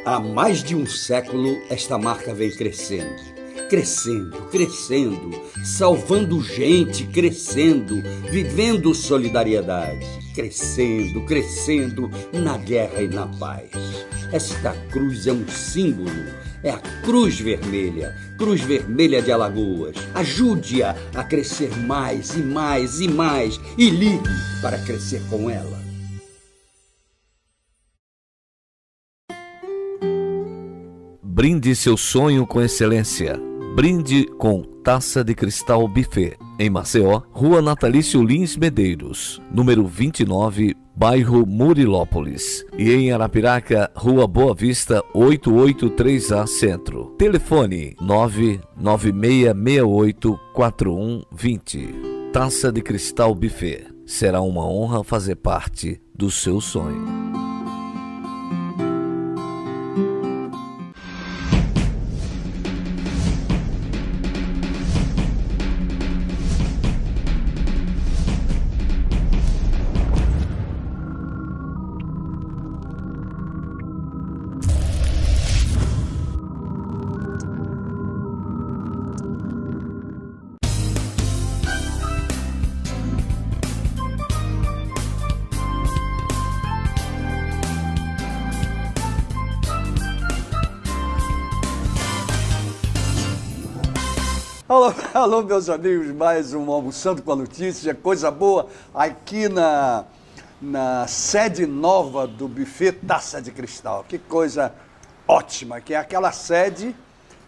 Há mais de um século, esta marca vem crescendo. Crescendo, crescendo, salvando gente, crescendo, vivendo solidariedade. Crescendo, crescendo, na guerra e na paz. Esta cruz é um símbolo, é a Cruz Vermelha de Alagoas. Ajude-a a crescer mais e mais e mais e ligue para crescer com ela. Brinde seu sonho com excelência. Brinde com Taça de Cristal Buffet. Em Maceió, Rua Natalício Lins Medeiros, número 29, bairro Murilópolis. E em Arapiraca, Rua Boa Vista, 883A Centro. Telefone 996684120. Taça de Cristal Buffet. Será uma honra fazer parte do seu sonho. Alô, meus amigos, mais um Almoçando com a Notícia, coisa boa, aqui na sede nova do Buffet Taça de Cristal. Que coisa ótima, que é aquela sede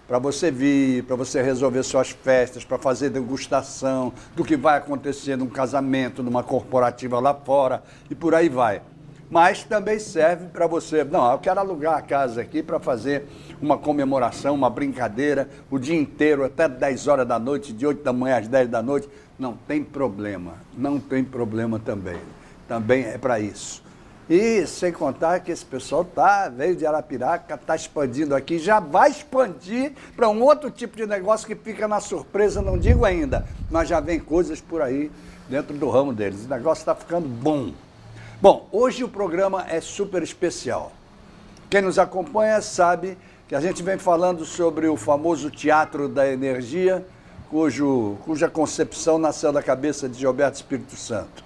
para você vir, para você resolver suas festas, para fazer degustação do que vai acontecer num casamento, numa corporativa lá fora e por aí vai. Mas também serve para você, não, eu quero alugar a casa aqui para fazer uma comemoração, uma brincadeira, o dia inteiro, até 10 horas da noite, de 8 da manhã às 10 da noite, não tem problema também. Também é para isso. E sem contar que esse pessoal veio de Arapiraca, está expandindo aqui, já vai expandir para um outro tipo de negócio que fica na surpresa, não digo ainda, mas já vem coisas por aí dentro do ramo deles. O negócio está ficando bom. Bom, hoje o programa é super especial. Quem nos acompanha sabe que a gente vem falando sobre o famoso Teatro da Energia, cuja concepção nasceu da cabeça de Gilberto Espírito Santo.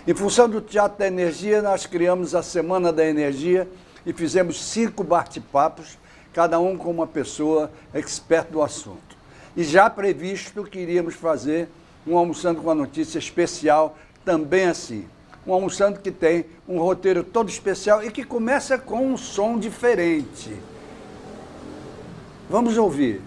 Em função do Teatro da Energia, nós criamos a Semana da Energia e fizemos 5 bate-papos, cada um com uma pessoa expert do assunto. E já previsto que iríamos fazer um Almoçando com a Notícia especial, também assim. Um Almoçando que tem um roteiro todo especial e que começa com um som diferente. Vamos ouvir.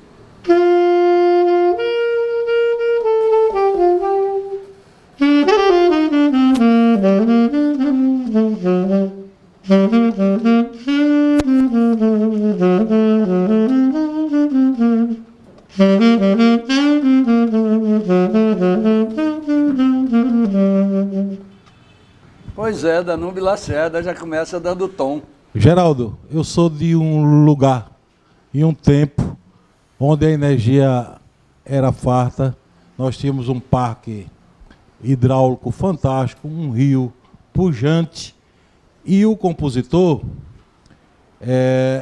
Pois é, Danube Lacerda já começa dando tom. Geraldo, eu sou de um lugar e um tempo onde a energia era farta. Nós tínhamos um parque hidráulico fantástico, um rio pujante. E o compositor,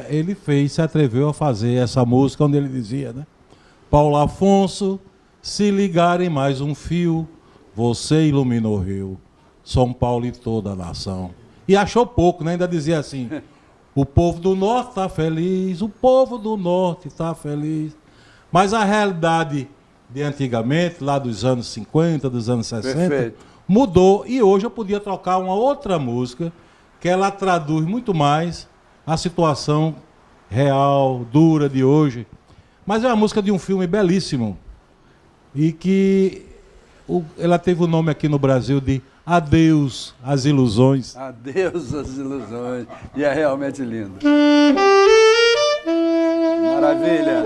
ele se atreveu a fazer essa música onde ele dizia, né? Paulo Afonso, se ligarem mais um fio, você iluminou o rio. São Paulo e toda a nação. E achou pouco, né? Ainda dizia assim, o povo do Norte está feliz, o povo do Norte está feliz. Mas a realidade de antigamente, lá dos anos 50, dos anos 60, perfeito, mudou. E hoje eu podia trocar uma outra música, que ela traduz muito mais a situação real, dura de hoje. Mas é uma música de um filme belíssimo. E que ela teve o nome aqui no Brasil de Adeus às Ilusões. Adeus às Ilusões. E é realmente lindo. Maravilha.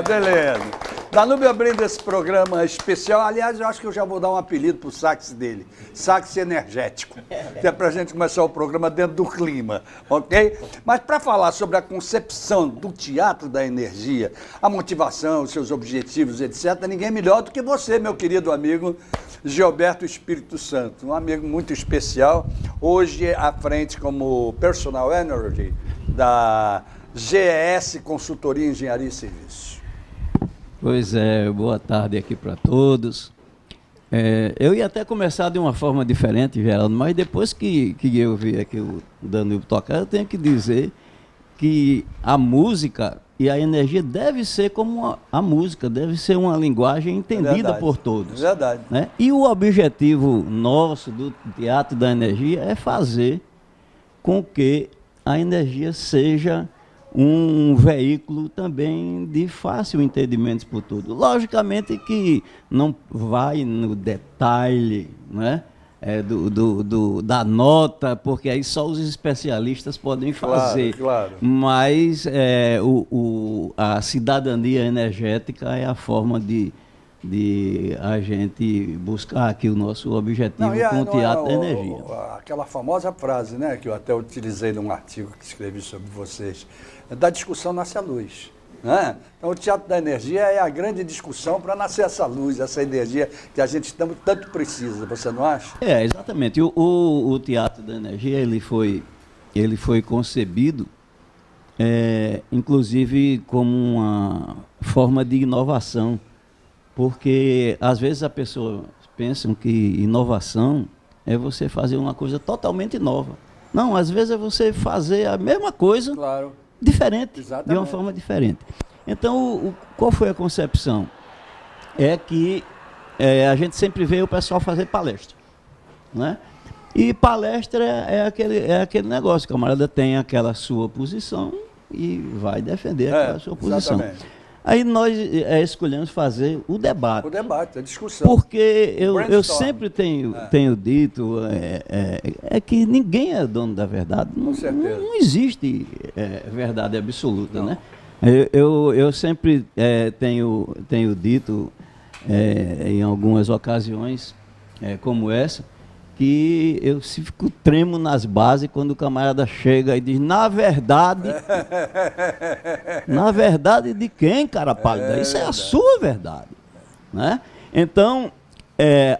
beleza. Danúbio abrindo esse programa especial. Aliás, eu acho que eu já vou dar um apelido pro sax dele. Sax energético. Que é pra gente começar o programa dentro do clima, ok? Mas para falar sobre a concepção do teatro da energia, a motivação, os seus objetivos, etc., ninguém melhor do que você, meu querido amigo Gilberto Espírito Santo. Um amigo muito especial. Hoje à frente como Personal Energy da GES Consultoria, Engenharia e Serviços. Pois é, boa tarde aqui para todos. Eu ia até começar de uma forma diferente, Geraldo, mas depois que eu vi aqui o Danúbio tocar, eu tenho que dizer que a música e a energia deve ser como a música, deve ser uma linguagem entendida por todos. Verdade. Né? E o objetivo nosso do Teatro da Energia é fazer com que a energia seja um veículo também de fácil entendimento por tudo. Logicamente que não vai no detalhe, né, da nota, porque aí só os especialistas podem fazer. Claro. Mas a cidadania energética é a forma de a gente buscar aqui o nosso objetivo com o Teatro da Energia. Aquela famosa frase, né, que eu até utilizei num artigo que escrevi sobre vocês, da discussão nasce a luz. Né? Então o Teatro da Energia é a grande discussão para nascer essa luz, essa energia que a gente tanto precisa, você não acha? Exatamente. O Teatro da Energia ele foi concebido, inclusive, como uma forma de inovação. Porque, às vezes, a pessoa pensa que inovação é você fazer uma coisa totalmente nova. Não, às vezes é você fazer a mesma coisa, claro, diferente, exatamente, de uma forma diferente. Então, qual foi a concepção? É que a gente sempre vê o pessoal fazer palestra. Né? E palestra é aquele negócio, o camarada tem aquela sua posição e vai defender aquela sua posição. Exatamente. Aí nós escolhemos fazer o debate. O debate, a discussão. Porque eu sempre tenho dito que ninguém é dono da verdade. Com certeza. Não existe verdade absoluta, né? Eu sempre tenho dito em algumas ocasiões como essa, que eu fico tremo nas bases quando o camarada chega e diz, na verdade de quem, cara pálida? Isso é a sua verdade. Né? Então,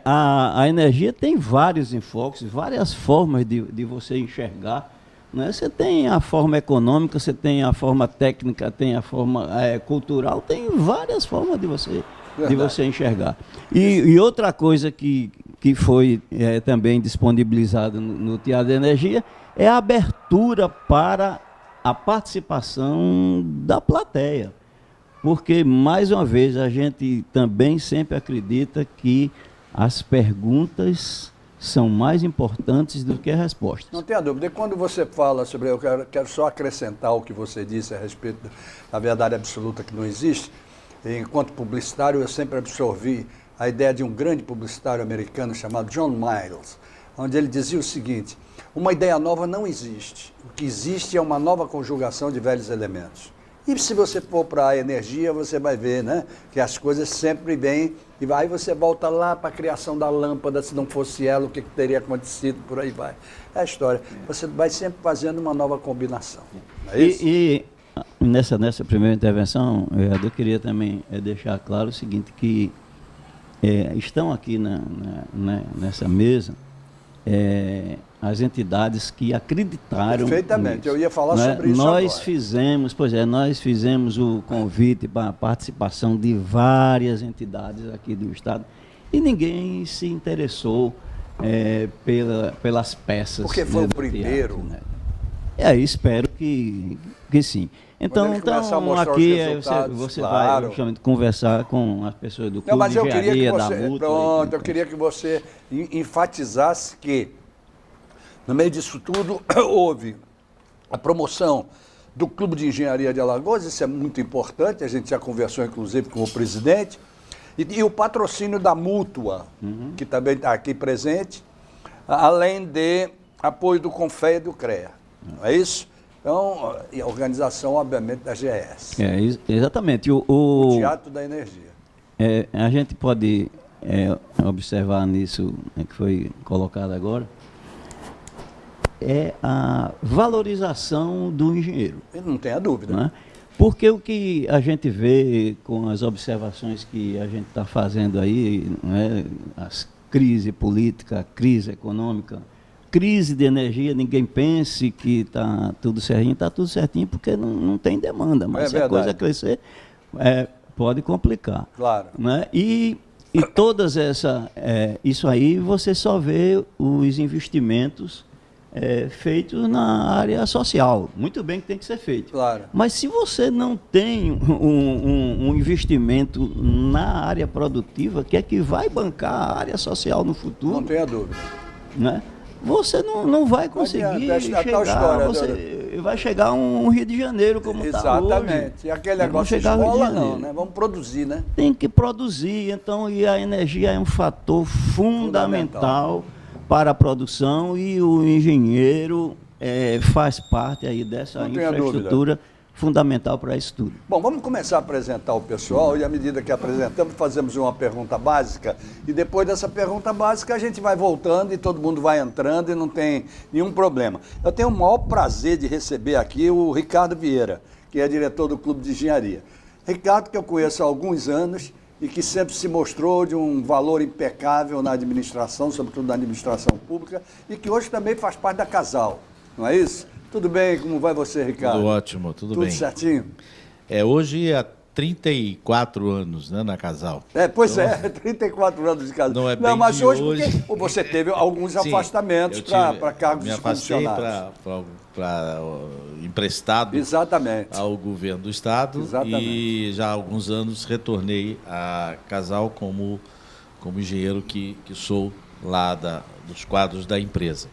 a energia tem vários enfoques, várias formas de você enxergar. Né? Você tem a forma econômica, você tem a forma técnica, tem a forma cultural, tem várias formas de você enxergar. E outra coisa que foi também disponibilizada no Teatro da Energia é a abertura para a participação da plateia. Porque, mais uma vez, a gente também sempre acredita que as perguntas são mais importantes do que as respostas. Não tenha dúvida. E quando você fala sobre... Eu quero só acrescentar o que você disse a respeito da verdade absoluta que não existe. Enquanto publicitário, eu sempre absorvi a ideia de um grande publicitário americano chamado John Miles, onde ele dizia o seguinte, uma ideia nova não existe. O que existe é uma nova conjugação de velhos elementos. E se você for para a energia, você vai ver, né, que as coisas sempre vêm, e aí você volta lá para a criação da lâmpada, se não fosse ela, o que teria acontecido, por aí vai. É a história. Você vai sempre fazendo uma nova combinação. Não é isso? E nessa primeira intervenção, eu queria também deixar claro o seguinte, que estão aqui nessa mesa as entidades que acreditaram. Perfeitamente, nisso, eu ia falar sobre isso agora. Nós fizemos o convite para a participação de várias entidades aqui do Estado e ninguém se interessou pelas peças. Porque foi o primeiro. Teatro, né? Espero que sim. Então aqui você vai justamente conversar com as pessoas do Clube de Engenharia, da Mútua. Eu queria que você enfatizasse que, no meio disso tudo, houve a promoção do Clube de Engenharia de Alagoas, isso é muito importante, a gente já conversou inclusive com o presidente, e o patrocínio da Mútua, que também está aqui presente, além de apoio do CONFEA e do CREA, não é isso? Então, e a organização, obviamente, da GES. Exatamente. O Teatro da Energia. A gente pode observar nisso, que foi colocado agora, é a valorização do engenheiro. Não tenha dúvida. Né? Porque o que a gente vê com as observações que a gente está fazendo aí, né, as crises políticas, crise econômica, crise de energia, ninguém pense que está tudo certinho porque não tem demanda, mas se a coisa crescer, pode complicar. Claro. Né? E todas isso aí você só vê os investimentos feitos na área social. Muito bem que tem que ser feito. Claro. Mas se você não tem um investimento na área produtiva, que é que vai bancar a área social no futuro, não tenha dúvida. Né? Você não vai conseguir chegar. Vai chegar um Rio de Janeiro como está hoje. Exatamente. E aquele negócio de escola não, né? Vamos produzir, né? Tem que produzir. Então, e a energia é um fator fundamental para a produção, e o engenheiro faz parte aí dessa infraestrutura fundamental para isso tudo. Bom, vamos começar a apresentar o pessoal, e à medida que apresentamos, fazemos uma pergunta básica, e depois dessa pergunta básica a gente vai voltando e todo mundo vai entrando e não tem nenhum problema. Eu tenho o maior prazer de receber aqui o Ricardo Vieira, que é diretor do Clube de Engenharia. Ricardo, que eu conheço há alguns anos, e que sempre se mostrou de um valor impecável na administração, sobretudo na administração pública, e que hoje também faz parte da Casal, não é isso? Tudo bem? Como vai você, Ricardo? Tudo ótimo, tudo bem. Tudo certinho? Hoje há 34 anos, né, na Casal. Pois então, 34 anos de casal. Não é bem mas de hoje, hoje. porque você teve alguns afastamentos para cargos me afastei para emprestado Exatamente. ao governo do Estado. Exatamente. E já há alguns anos retornei a Casal como engenheiro que sou lá dos quadros da empresa.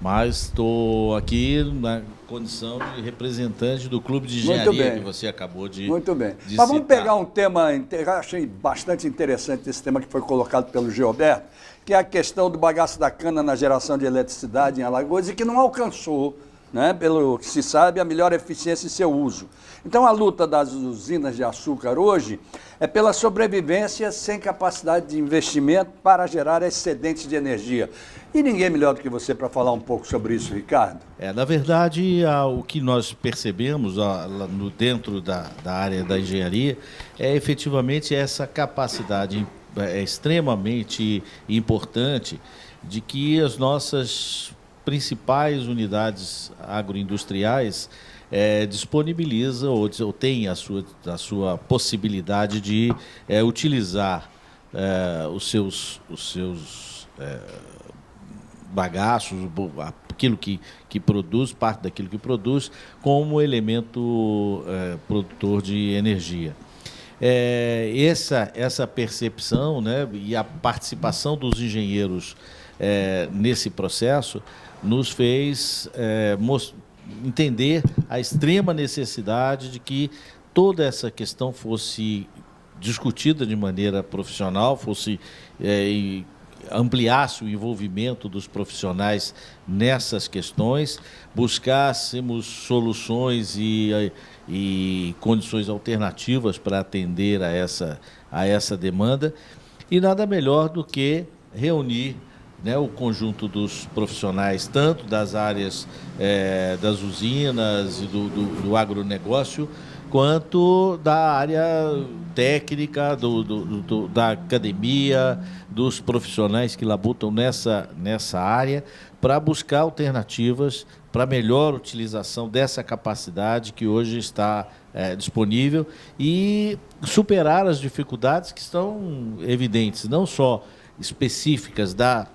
Mas estou aqui na condição de representante do Clube de Engenharia, que você acabou de Muito bem. de Mas vamos citar. pegar um tema, eu achei bastante interessante esse tema que foi colocado pelo Gilberto, que é a questão do bagaço da cana na geração de eletricidade em Alagoas e que não alcançou, né, pelo que se sabe, a melhor eficiência em seu uso. Então, a luta das usinas de açúcar hoje é pela sobrevivência sem capacidade de investimento para gerar excedentes de energia. E ninguém melhor do que você para falar um pouco sobre isso, Ricardo. Na verdade, o que nós percebemos dentro da área da engenharia é efetivamente essa capacidade extremamente importante de que as nossas principais unidades agroindustriais disponibilizam ou têm a sua possibilidade de utilizar os seus bagaços, aquilo que produz, parte daquilo que produz, como elemento produtor de energia. Essa percepção, né, e a participação dos engenheiros nesse processo nos fez entender a extrema necessidade de que toda essa questão fosse discutida de maneira profissional, ampliasse o envolvimento dos profissionais nessas questões, buscássemos soluções e condições alternativas para atender a essa demanda, e nada melhor do que reunir, né, o conjunto dos profissionais, tanto das áreas das usinas e do agronegócio, quanto da área técnica, da academia, dos profissionais que labutam nessa área, para buscar alternativas para melhor utilização dessa capacidade que hoje está disponível e superar as dificuldades que estão evidentes, não só específicas da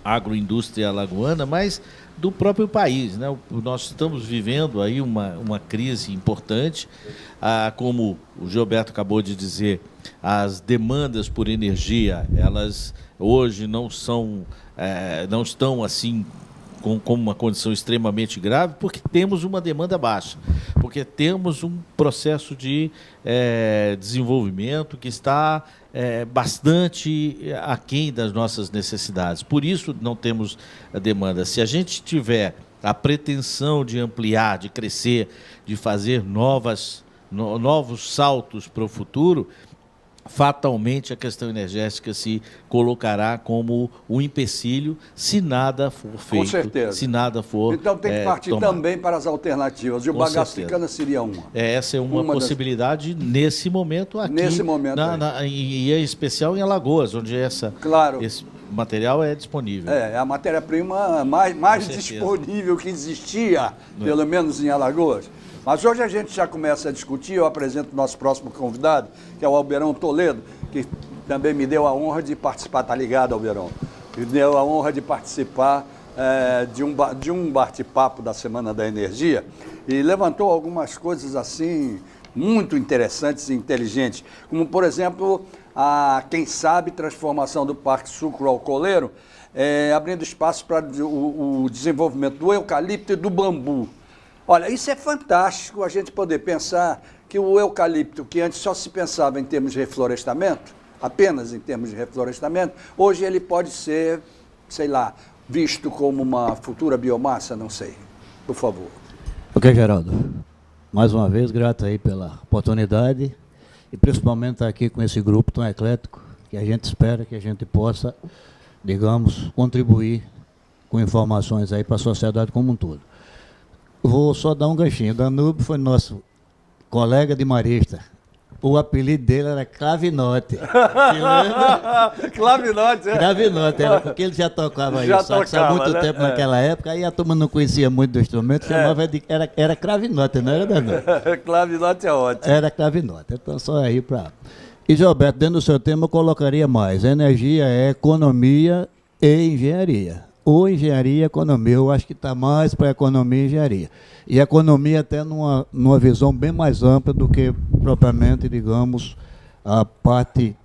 agroindústria alagoana, mas do próprio país, né? Nós estamos vivendo aí uma crise importante, como o Gilberto acabou de dizer, as demandas por energia, elas hoje não estão assim com uma condição extremamente grave, porque temos uma demanda baixa, porque temos um processo de desenvolvimento que está bastante aquém das nossas necessidades. Por isso não temos a demanda. Se a gente tiver a pretensão de ampliar, de crescer, de fazer novos saltos para o futuro, fatalmente a questão energética se colocará como um empecilho se nada for feito. Com certeza. Se nada for Então tem que partir tomado. também para as alternativas. E o Com bagaço de certeza. cana seria uma. Essa é uma possibilidade nesse momento aqui. Nesse momento e em especial em Alagoas, onde Claro. esse material é disponível. É a matéria-prima mais certeza. disponível que existia, pelo menos em Alagoas. Mas hoje a gente já começa a discutir, eu apresento o nosso próximo convidado, que é o Alberão Toledo, que também me deu a honra de participar, tá ligado, Alberão? Me deu a honra de participar de um bate-papo da Semana da Energia e levantou algumas coisas assim muito interessantes e inteligentes, como, por exemplo, a, quem sabe, transformação do Parque Sucro-Alcooleiro, abrindo espaço para o desenvolvimento do eucalipto e do bambu. Olha, isso é fantástico, a gente poder pensar que o eucalipto, que antes só se pensava em termos de reflorestamento, apenas em termos de reflorestamento, hoje ele pode ser, sei lá, visto como uma futura biomassa, não sei. Por favor. Ok, Geraldo. Mais uma vez, grato aí pela oportunidade e principalmente estar aqui com esse grupo tão eclético que a gente espera que a gente possa, digamos, contribuir com informações aí para a sociedade como um todo. Vou só dar um ganchinho. Danúbio foi nosso colega de marista. O apelido dele era Clavinote. Clavinote, é? Clavinote, era porque ele já tocava Já isso, sax há tocava, muito né? tempo naquela época, aí a turma não conhecia muito do instrumento, chamava era Clavinote, não era Danúbio? Clavinote é ótimo. Era Clavinote, então só aí para... E, Gilberto, dentro do seu tema eu colocaria mais. Energia é economia e engenharia. Ou engenharia e economia. Eu acho que está mais para economia e engenharia. E economia até numa visão bem mais ampla do que propriamente, digamos, a parte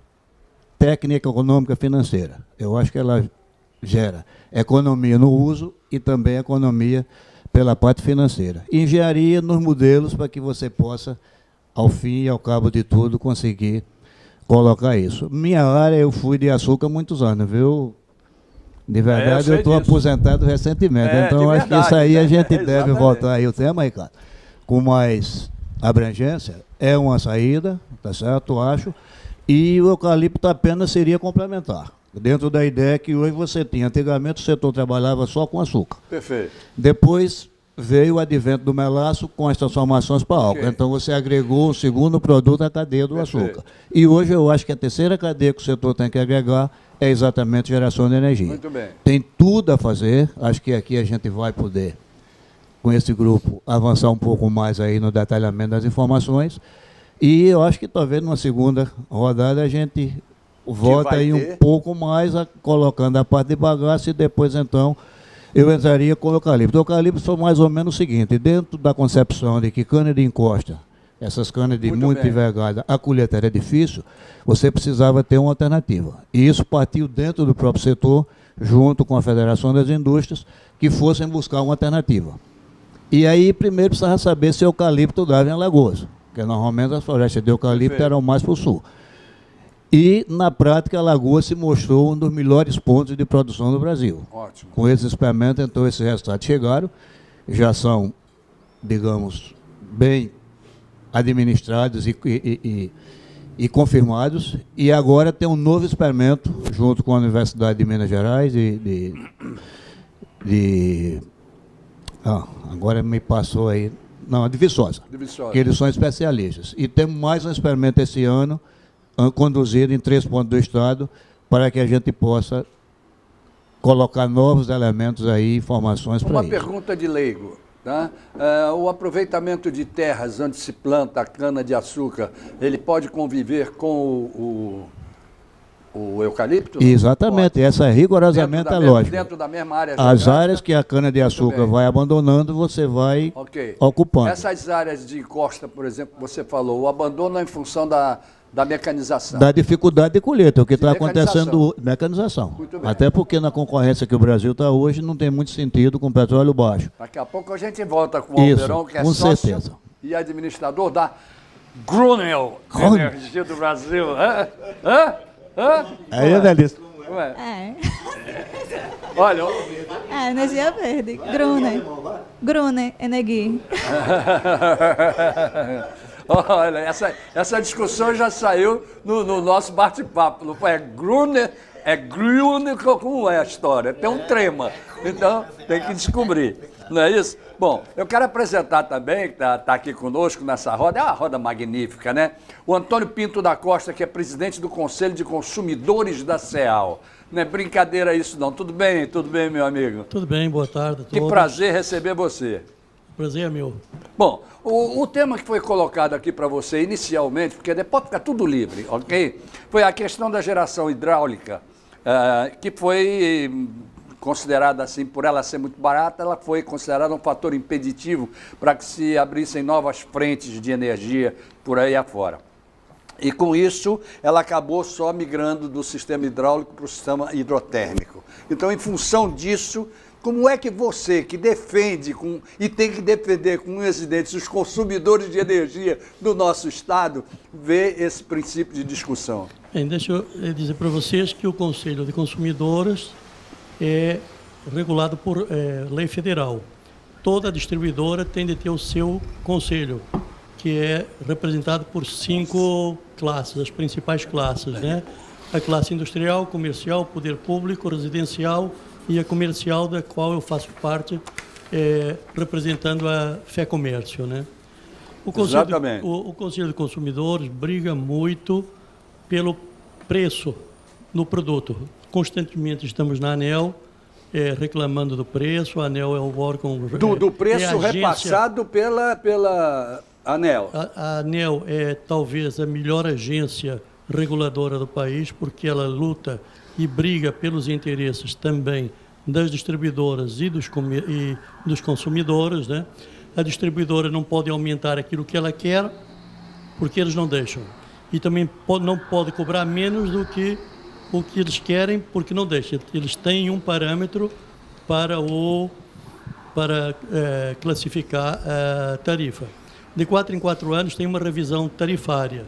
técnica, econômica, financeira. Eu acho que ela gera economia no uso e também economia pela parte financeira. Engenharia nos modelos para que você possa, ao fim e ao cabo de tudo, conseguir colocar isso. Minha área, eu fui de açúcar há muitos anos, viu? De verdade, eu estou aposentado recentemente, então acho que isso aí a gente deve voltar aí o tema, Ricardo, com mais abrangência. É uma saída, tá certo, acho, e o eucalipto apenas seria complementar, dentro da ideia que hoje você tinha. Antigamente o setor trabalhava só com açúcar. Perfeito. Depois veio o advento do melaço com as transformações para álcool. Então você agregou o segundo produto à cadeia do açúcar. E hoje eu acho que a terceira cadeia que o setor tem que agregar é exatamente geração de energia. Muito bem. Tem tudo a fazer, acho que aqui a gente vai poder, com esse grupo, avançar um pouco mais aí no detalhamento das informações. E eu acho que talvez numa segunda rodada a gente volta aí um pouco mais colocando a parte de bagaço e depois então eu entraria com o eucalipto. O eucalipto foi mais ou menos o seguinte: dentro da concepção de que cana de encosta, essas canas de muito envergada, a colheita era difícil, você precisava ter uma alternativa. E isso partiu dentro do próprio setor, junto com a Federação das Indústrias, que fossem buscar uma alternativa. E aí, primeiro, precisava saber se o eucalipto dava em Alagoas, porque normalmente as florestas de eucalipto eram mais para o sul. E, na prática, Alagoas se mostrou um dos melhores pontos de produção do Brasil. Ótimo. Com esses experimentos, então, esses resultados chegaram, já são, digamos, bem administrados e confirmados, e agora tem um novo experimento, junto com a Universidade de Minas Gerais, agora me passou aí, não, de Viçosa, que eles são especialistas. E temos mais um experimento esse ano, conduzido em 3 pontos do estado, para que a gente possa colocar novos elementos aí, informações para isso. Uma pergunta de leigo. Tá? O aproveitamento de terras onde se planta a cana-de-açúcar, ele pode conviver com o eucalipto? Exatamente, pode. Essa é rigorosamente a lógica. Dentro da mesma área geográfica. As áreas que a cana-de-açúcar vai abandonando, você vai ocupando. Essas áreas de costa, por exemplo, você falou, o abandono é em função da mecanização. Da dificuldade de colheita, o que está acontecendo, mecanização. Até porque na concorrência que o Brasil está hoje, não tem muito sentido com petróleo baixo. Daqui a pouco a gente volta com o Alberão, que é sócio e administrador da Grunel, Energia do Brasil. Aí é delícia. Olha, energia verde, Grunel. Grune Energia. Olha, essa discussão já saiu no nosso bate-papo. Não foi? É Grune, como é a história? Tem um trema. Então, tem que descobrir. Não é isso? Bom, eu quero apresentar também, que está aqui conosco nessa roda, é uma roda magnífica, né? O Antônio Pinto da Costa, que é presidente do Conselho de Consumidores da CEAL. Não é brincadeira isso, não. Tudo bem, meu amigo? Tudo bem, boa tarde a todos. Que prazer receber você. O prazer é meu. Bom, o tema que foi colocado aqui para você inicialmente, porque depois fica tudo livre, ok? Foi a questão da geração hidráulica, que foi considerada assim, por ela ser muito barata, ela foi considerada um fator impeditivo para que se abrissem novas frentes de energia por aí afora. E com isso, ela acabou só migrando do sistema hidráulico para o sistema hidrotérmico. Então, em função disso, como é que você, que defende e tem que defender com unhas e dentes os consumidores de energia do nosso Estado, vê esse princípio de discussão? Bem, deixa eu dizer para vocês que o Conselho de Consumidores é regulado por lei federal. Toda distribuidora tem de ter o seu conselho, que é representado por 5 classes, as principais classes, né? A classe industrial, comercial, poder público, residencial e a comercial, da qual eu faço parte, representando a Fé Comércio, né? Exatamente. O Conselho de Consumidores briga muito pelo preço do produto. Constantemente estamos na ANEEL reclamando do preço. A ANEEL é o órgão... Do preço repassado pela ANEEL. A ANEEL é talvez a melhor agência reguladora do país, porque ela luta e briga pelos interesses também das distribuidoras e dos consumidores, né? A distribuidora não pode aumentar aquilo que ela quer, porque eles não deixam. E também não pode cobrar menos do que o que eles querem, porque não deixam. Eles têm um parâmetro para classificar a tarifa. De 4 em 4 anos tem uma revisão tarifária.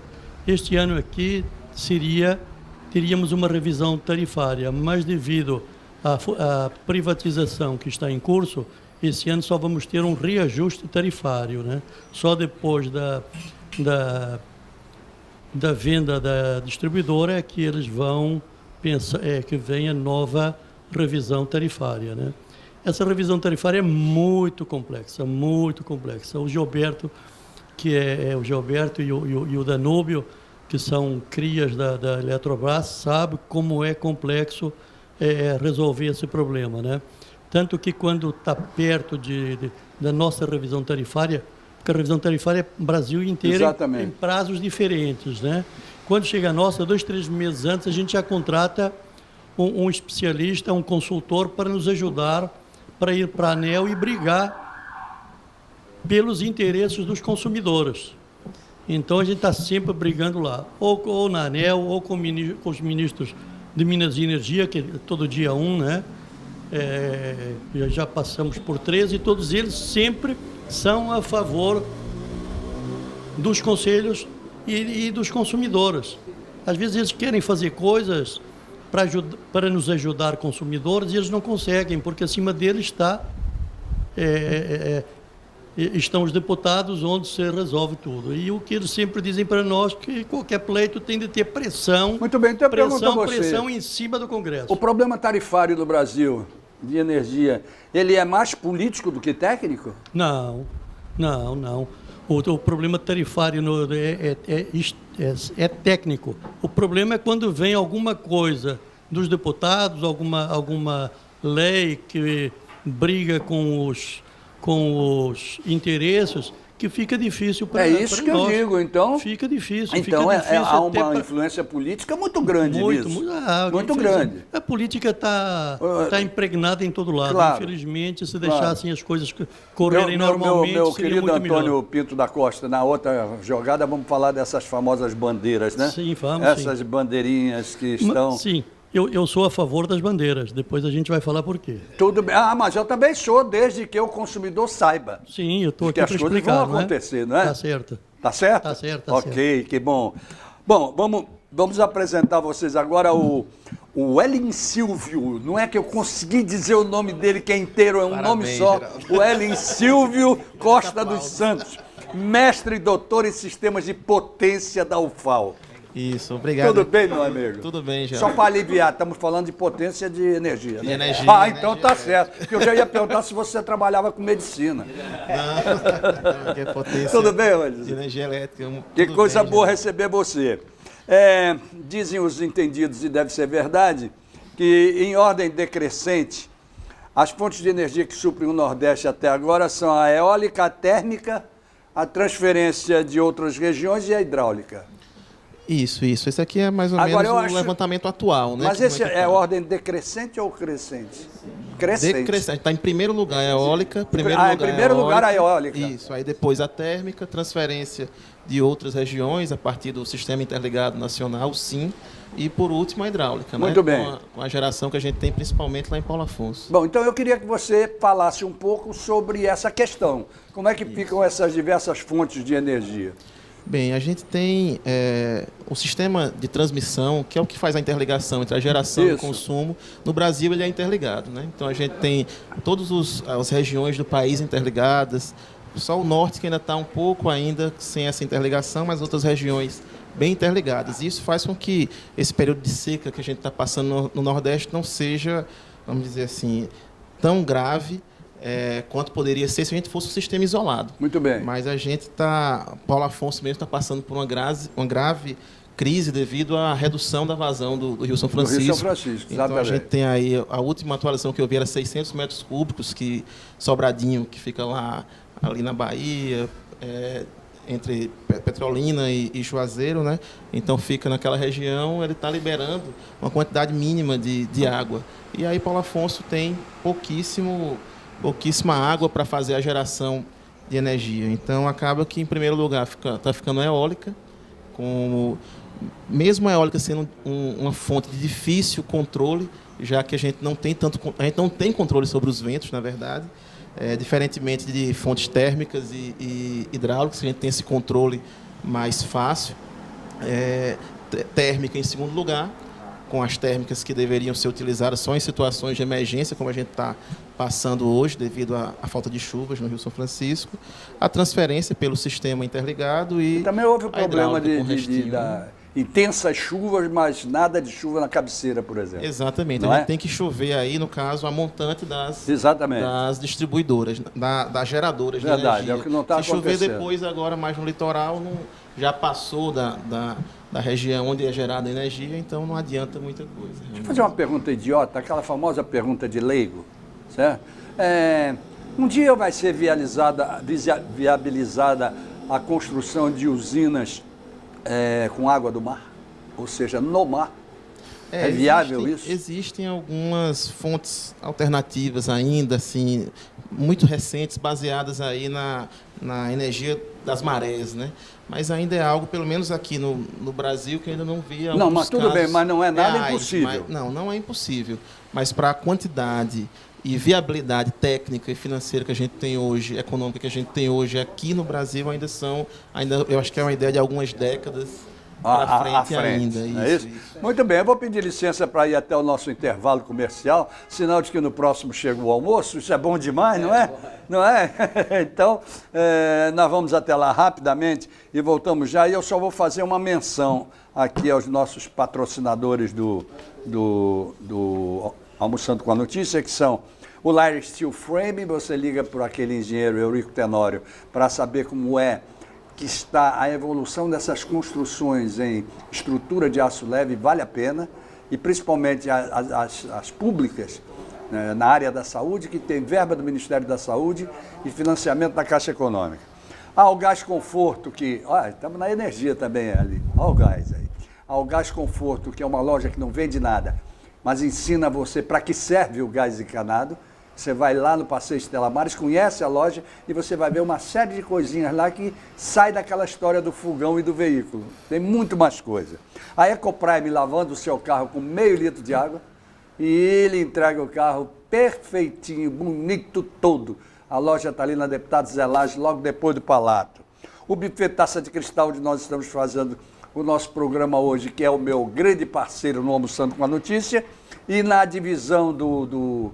Este ano aqui teríamos uma revisão tarifária, mas devido à privatização que está em curso, esse ano só vamos ter um reajuste tarifário, né? Só depois da venda da distribuidora é que eles vão pensar que venha nova revisão tarifária, né? Essa revisão tarifária é muito complexa, muito complexa. O Gilberto, que é o Gilberto e o Danúbio, que são crias da Eletrobras, sabe como é complexo resolver esse problema, né? Tanto que quando está perto da nossa revisão tarifária, porque a revisão tarifária é o Brasil inteiro em prazos diferentes, né? Quando chega a nossa, 2, 3 meses antes, a gente já contrata um especialista, um consultor para nos ajudar para ir para a ANEEL e brigar pelos interesses dos consumidores. Então, a gente está sempre brigando lá, ou na ANEEL, ou com os ministros de Minas e Energia, que é todo dia né? Já passamos por 13, e todos eles sempre são a favor dos conselhos e dos consumidores. Às vezes eles querem fazer coisas para nos ajudar consumidores e eles não conseguem, porque acima deles estão os deputados, onde se resolve tudo. E o que eles sempre dizem para nós que qualquer pleito tem de ter pressão. Muito bem, então eu pergunto a você. Pressão em cima do Congresso. O problema tarifário do Brasil de energia, ele é mais político do que técnico? Não. O problema tarifário é técnico. O problema é quando vem alguma coisa dos deputados, alguma lei que briga com os interesses, que fica difícil para nós. É isso que eu digo, então. Fica difícil. Então há uma influência política muito grande nisso. Muito grande. A política está impregnada em todo lado. Claro, infelizmente, se deixassem as coisas correrem normalmente, meu seria querido muito Antônio melhor. Pinto da Costa, na outra jogada vamos falar dessas famosas bandeiras, né? Sim, vamos. Essas bandeirinhas que estão... Sim. Eu sou a favor das bandeiras, depois a gente vai falar por quê. Tudo bem. Mas eu também sou, desde que o consumidor saiba. Sim, eu estou aqui para explicar. Que as coisas vão acontecer, não é? Tá certo. Tá certo? Tá certo, Ok, que bom. Bom, vamos vamos apresentar a vocês agora o Elin Silvio. Não é que eu consegui dizer o nome dele, que é inteiro, é um nome só. Geraldo. O Elin Silvio Costa dos Santos, mestre e doutor em sistemas de potência da UFAL. Isso, obrigado. Tudo bem, meu amigo? Tudo bem, Geraldo. Só para aliviar, estamos falando de potência de energia. De né? energia, Então energia tá certo. Porque eu já ia perguntar se você trabalhava com medicina. Não, que é potência Tudo bem, de Elin? energia elétrica. Que Tudo coisa bem, boa Geraldo. receber você. Dizem os entendidos, e deve ser verdade, que em ordem decrescente, as fontes de energia que suprem o Nordeste até agora são a eólica, a térmica, a transferência de outras regiões e a hidráulica. Isso. Esse aqui é mais ou Agora, menos eu o acho- levantamento atual, né? Mas que esse foi é tocado. ordem decrescente ou crescente? Crescente. Decrescente. Está em primeiro lugar a eólica. em primeiro lugar a eólica. Isso. Aí depois a térmica, transferência de outras regiões a partir do Sistema Interligado Nacional, SIM. E por último a hidráulica, Muito né? bem. Com a geração que a gente tem principalmente lá em Paulo Afonso. Bom, então eu queria que você falasse um pouco sobre essa questão. Como é que ficam essas diversas fontes de energia? Bem, a gente tem o sistema de transmissão, que é o que faz a interligação entre a geração e o Isso. consumo. No Brasil, ele é interligado, né? Então, a gente tem todas as regiões do país interligadas. Só o norte que ainda está um pouco ainda sem essa interligação, mas outras regiões bem interligadas. E isso faz com que esse período de seca que a gente está passando no Nordeste não seja, vamos dizer assim, tão grave quanto poderia ser se a gente fosse um sistema isolado. Muito bem. Mas a gente está, Paulo Afonso mesmo está passando por uma grave crise devido à redução da vazão do Rio São Francisco. Rio São Francisco, Então a exatamente. gente tem aí, a última atualização que eu vi era 600 metros cúbicos, que Sobradinho, que fica lá ali na Bahia, entre Petrolina e Juazeiro, né? Então fica naquela região, ele está liberando uma quantidade mínima de água. E aí Paulo Afonso tem pouquíssima água para fazer a geração de energia. Então acaba que, em primeiro lugar, está ficando a eólica, mesmo a eólica sendo uma fonte de difícil controle, já que a gente não tem controle sobre os ventos, na verdade, diferentemente de fontes térmicas e hidráulicas, a gente tem esse controle mais fácil. Térmica em segundo lugar, com as térmicas que deveriam ser utilizadas só em situações de emergência, como a gente está passando hoje, devido à falta de chuvas no Rio São Francisco, a transferência pelo sistema interligado e Também houve o a problema hidráulica com restinho, da intensas chuvas, mas nada de chuva na cabeceira, por exemplo. Exatamente, Não a gente é? tem que chover aí, no caso, a montante Exatamente. das distribuidoras, das geradoras de Verdade, energia. é o que não está Se chover acontecendo. depois, agora mais no litoral, já passou da região onde é gerada a energia, então não adianta muita coisa. Deixa eu fazer uma pergunta idiota, aquela famosa pergunta de leigo, certo? Um dia vai ser viabilizada a construção de usinas com água do mar? Ou seja, no mar? É viável isso? Existem algumas fontes alternativas ainda, assim, muito recentes, baseadas aí na energia das marés, né? Mas ainda é algo, pelo menos aqui no Brasil, que ainda não vi alguns Não, mas tudo bem, casos mas não é nada reais, impossível. não é impossível. Mas para a quantidade e viabilidade técnica e financeira que a gente tem hoje, econômica que a gente tem hoje aqui no Brasil, eu acho que é uma ideia de algumas décadas para frente ainda. É isso? Muito bem, eu vou pedir licença para ir até o nosso intervalo comercial, sinal de que no próximo chega o almoço, isso é bom demais, não é? Não é? Então, nós vamos até lá rapidamente e voltamos já, e eu só vou fazer uma menção aqui aos nossos patrocinadores do Almoçando com a Notícia, que são o Lyre Steel Frame. Você liga por aquele engenheiro Eurico Tenório para saber como que está a evolução dessas construções em estrutura de aço leve, vale a pena, e principalmente as públicas, né, na área da saúde, que tem verba do Ministério da Saúde e financiamento da Caixa Econômica. O Gás Conforto, que... Olha, estamos na energia também ali, olha o gás aí. O Gás Conforto, que é uma loja que não vende nada, mas ensina você para que serve o gás encanado. Você vai lá no Passeio Estela Maris, conhece a loja e você vai ver uma série de coisinhas lá que sai daquela história do fogão e do veículo. Tem muito mais coisa. A Ecoprime lavando o seu carro com meio litro de água e ele entrega o carro perfeitinho, bonito todo. A loja está ali na Deputado Zé Lage, logo depois do Palato. O buffet Taça de Cristal, onde nós estamos fazendo o nosso programa hoje, que é o meu grande parceiro no Almoçando com a Notícia, e na divisão do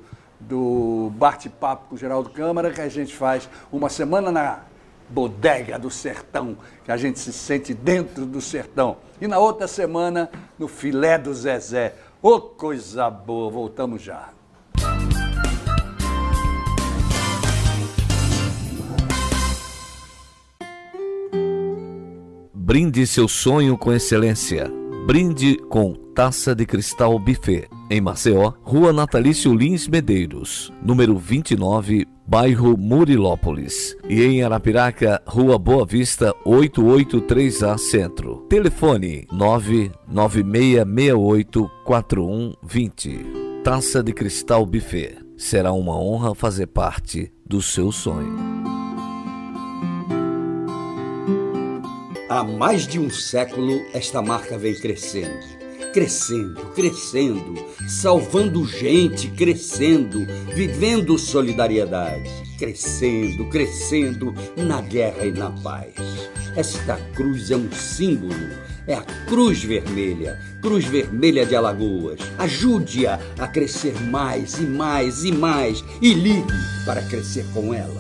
bate-papo com o Geraldo Câmara, que a gente faz uma semana na Bodega do Sertão, que a gente se sente dentro do sertão. E na outra semana, no Filé do Zezé. Ô, coisa boa, voltamos já. Brinde seu sonho com excelência. Brinde com Taça de Cristal Buffet. Em Maceió, Rua Natalício Lins Medeiros, número 29, bairro Murilópolis. E em Arapiraca, Rua Boa Vista, 883A Centro. Telefone 996684120. Taça de Cristal Buffet. Será uma honra fazer parte do seu sonho. Há mais de um século, esta marca vem crescendo. Crescendo, crescendo, salvando gente, crescendo, vivendo solidariedade. Crescendo, crescendo, na guerra e na paz. Esta cruz é um símbolo, é a Cruz Vermelha de Alagoas. Ajude-a a crescer mais e mais e mais e ligue para crescer com ela.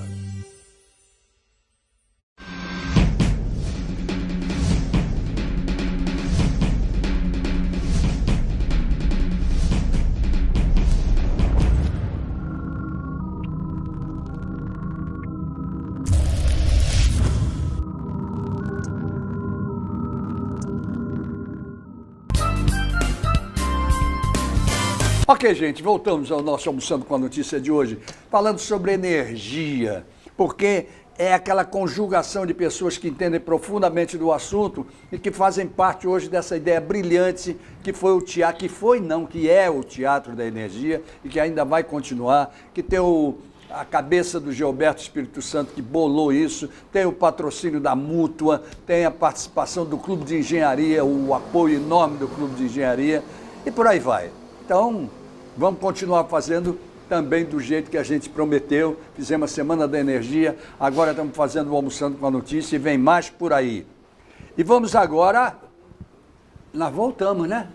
Ok, gente, voltamos ao nosso Almoçando com a Notícia de hoje, falando sobre energia, porque é aquela conjugação de pessoas que entendem profundamente do assunto e que fazem parte hoje dessa ideia brilhante que foi o teatro, que é o Teatro da Energia e que ainda vai continuar, que tem a cabeça do Gilberto Espírito Santo que bolou isso, tem o patrocínio da Mútua, tem a participação do Clube de Engenharia, o apoio enorme do Clube de Engenharia e por aí vai. Então, vamos continuar fazendo também do jeito que a gente prometeu. Fizemos a Semana da Energia, agora estamos fazendo o Almoçando com a Notícia e vem mais por aí. E vamos agora, nós voltamos, né?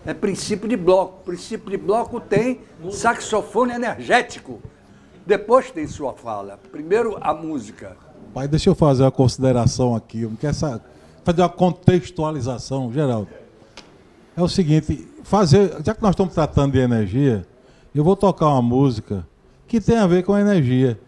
É princípio de bloco. Princípio de bloco tem saxofone energético. Depois tem sua fala. Primeiro a música. Pai, deixa eu fazer uma consideração aqui. Eu quero fazer uma contextualização, Geraldo. É o seguinte, já que nós estamos tratando de energia, eu vou tocar uma música que tem a ver com energia.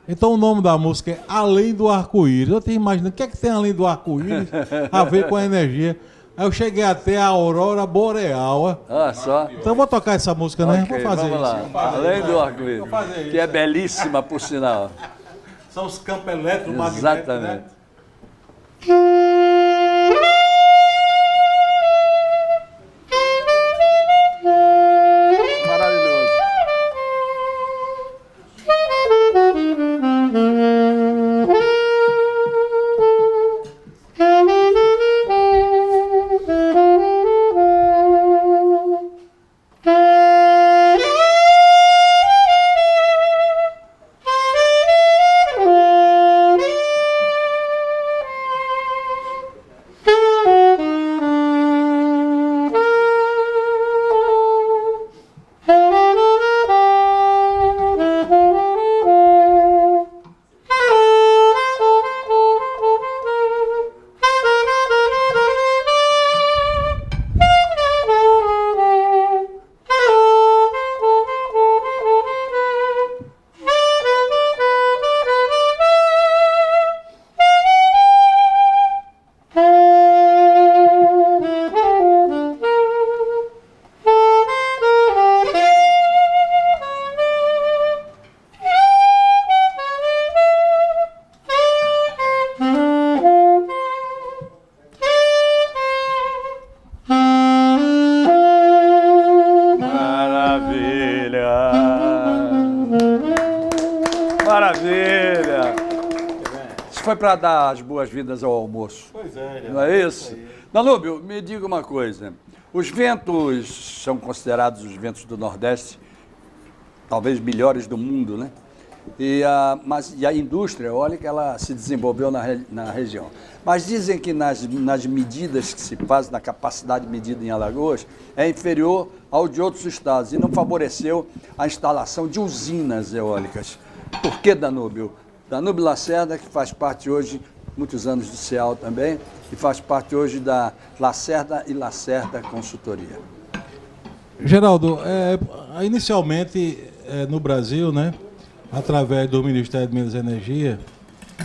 Então o nome da música é Além do Arco-Íris. Eu tenho imaginado, o que é que tem além do arco-íris a ver com a energia? Aí eu cheguei até a aurora boreal. Só. Então eu vou tocar essa música, né? Okay, vou fazer vamos lá. isso. Além do arco-íris, que é belíssima, por sinal. São os campos eletromagnéticos, exatamente. Né? Maravilha! Isso foi para dar as boas-vindas ao almoço. Pois é. Não é isso? Danúbio, me diga uma coisa. Os ventos são considerados os ventos do Nordeste, talvez melhores do mundo, né? E a indústria eólica ela se desenvolveu na região. Mas dizem que nas medidas que se faz, na capacidade medida em Alagoas, é inferior ao de outros estados e não favoreceu a instalação de usinas eólicas. Por que Danúbio? Danúbio Lacerda, que faz parte hoje, muitos anos do CEAL também, e faz parte hoje da Lacerda e Lacerda Consultoria. Geraldo, inicialmente no Brasil, né, através do Ministério de Minas e Energia,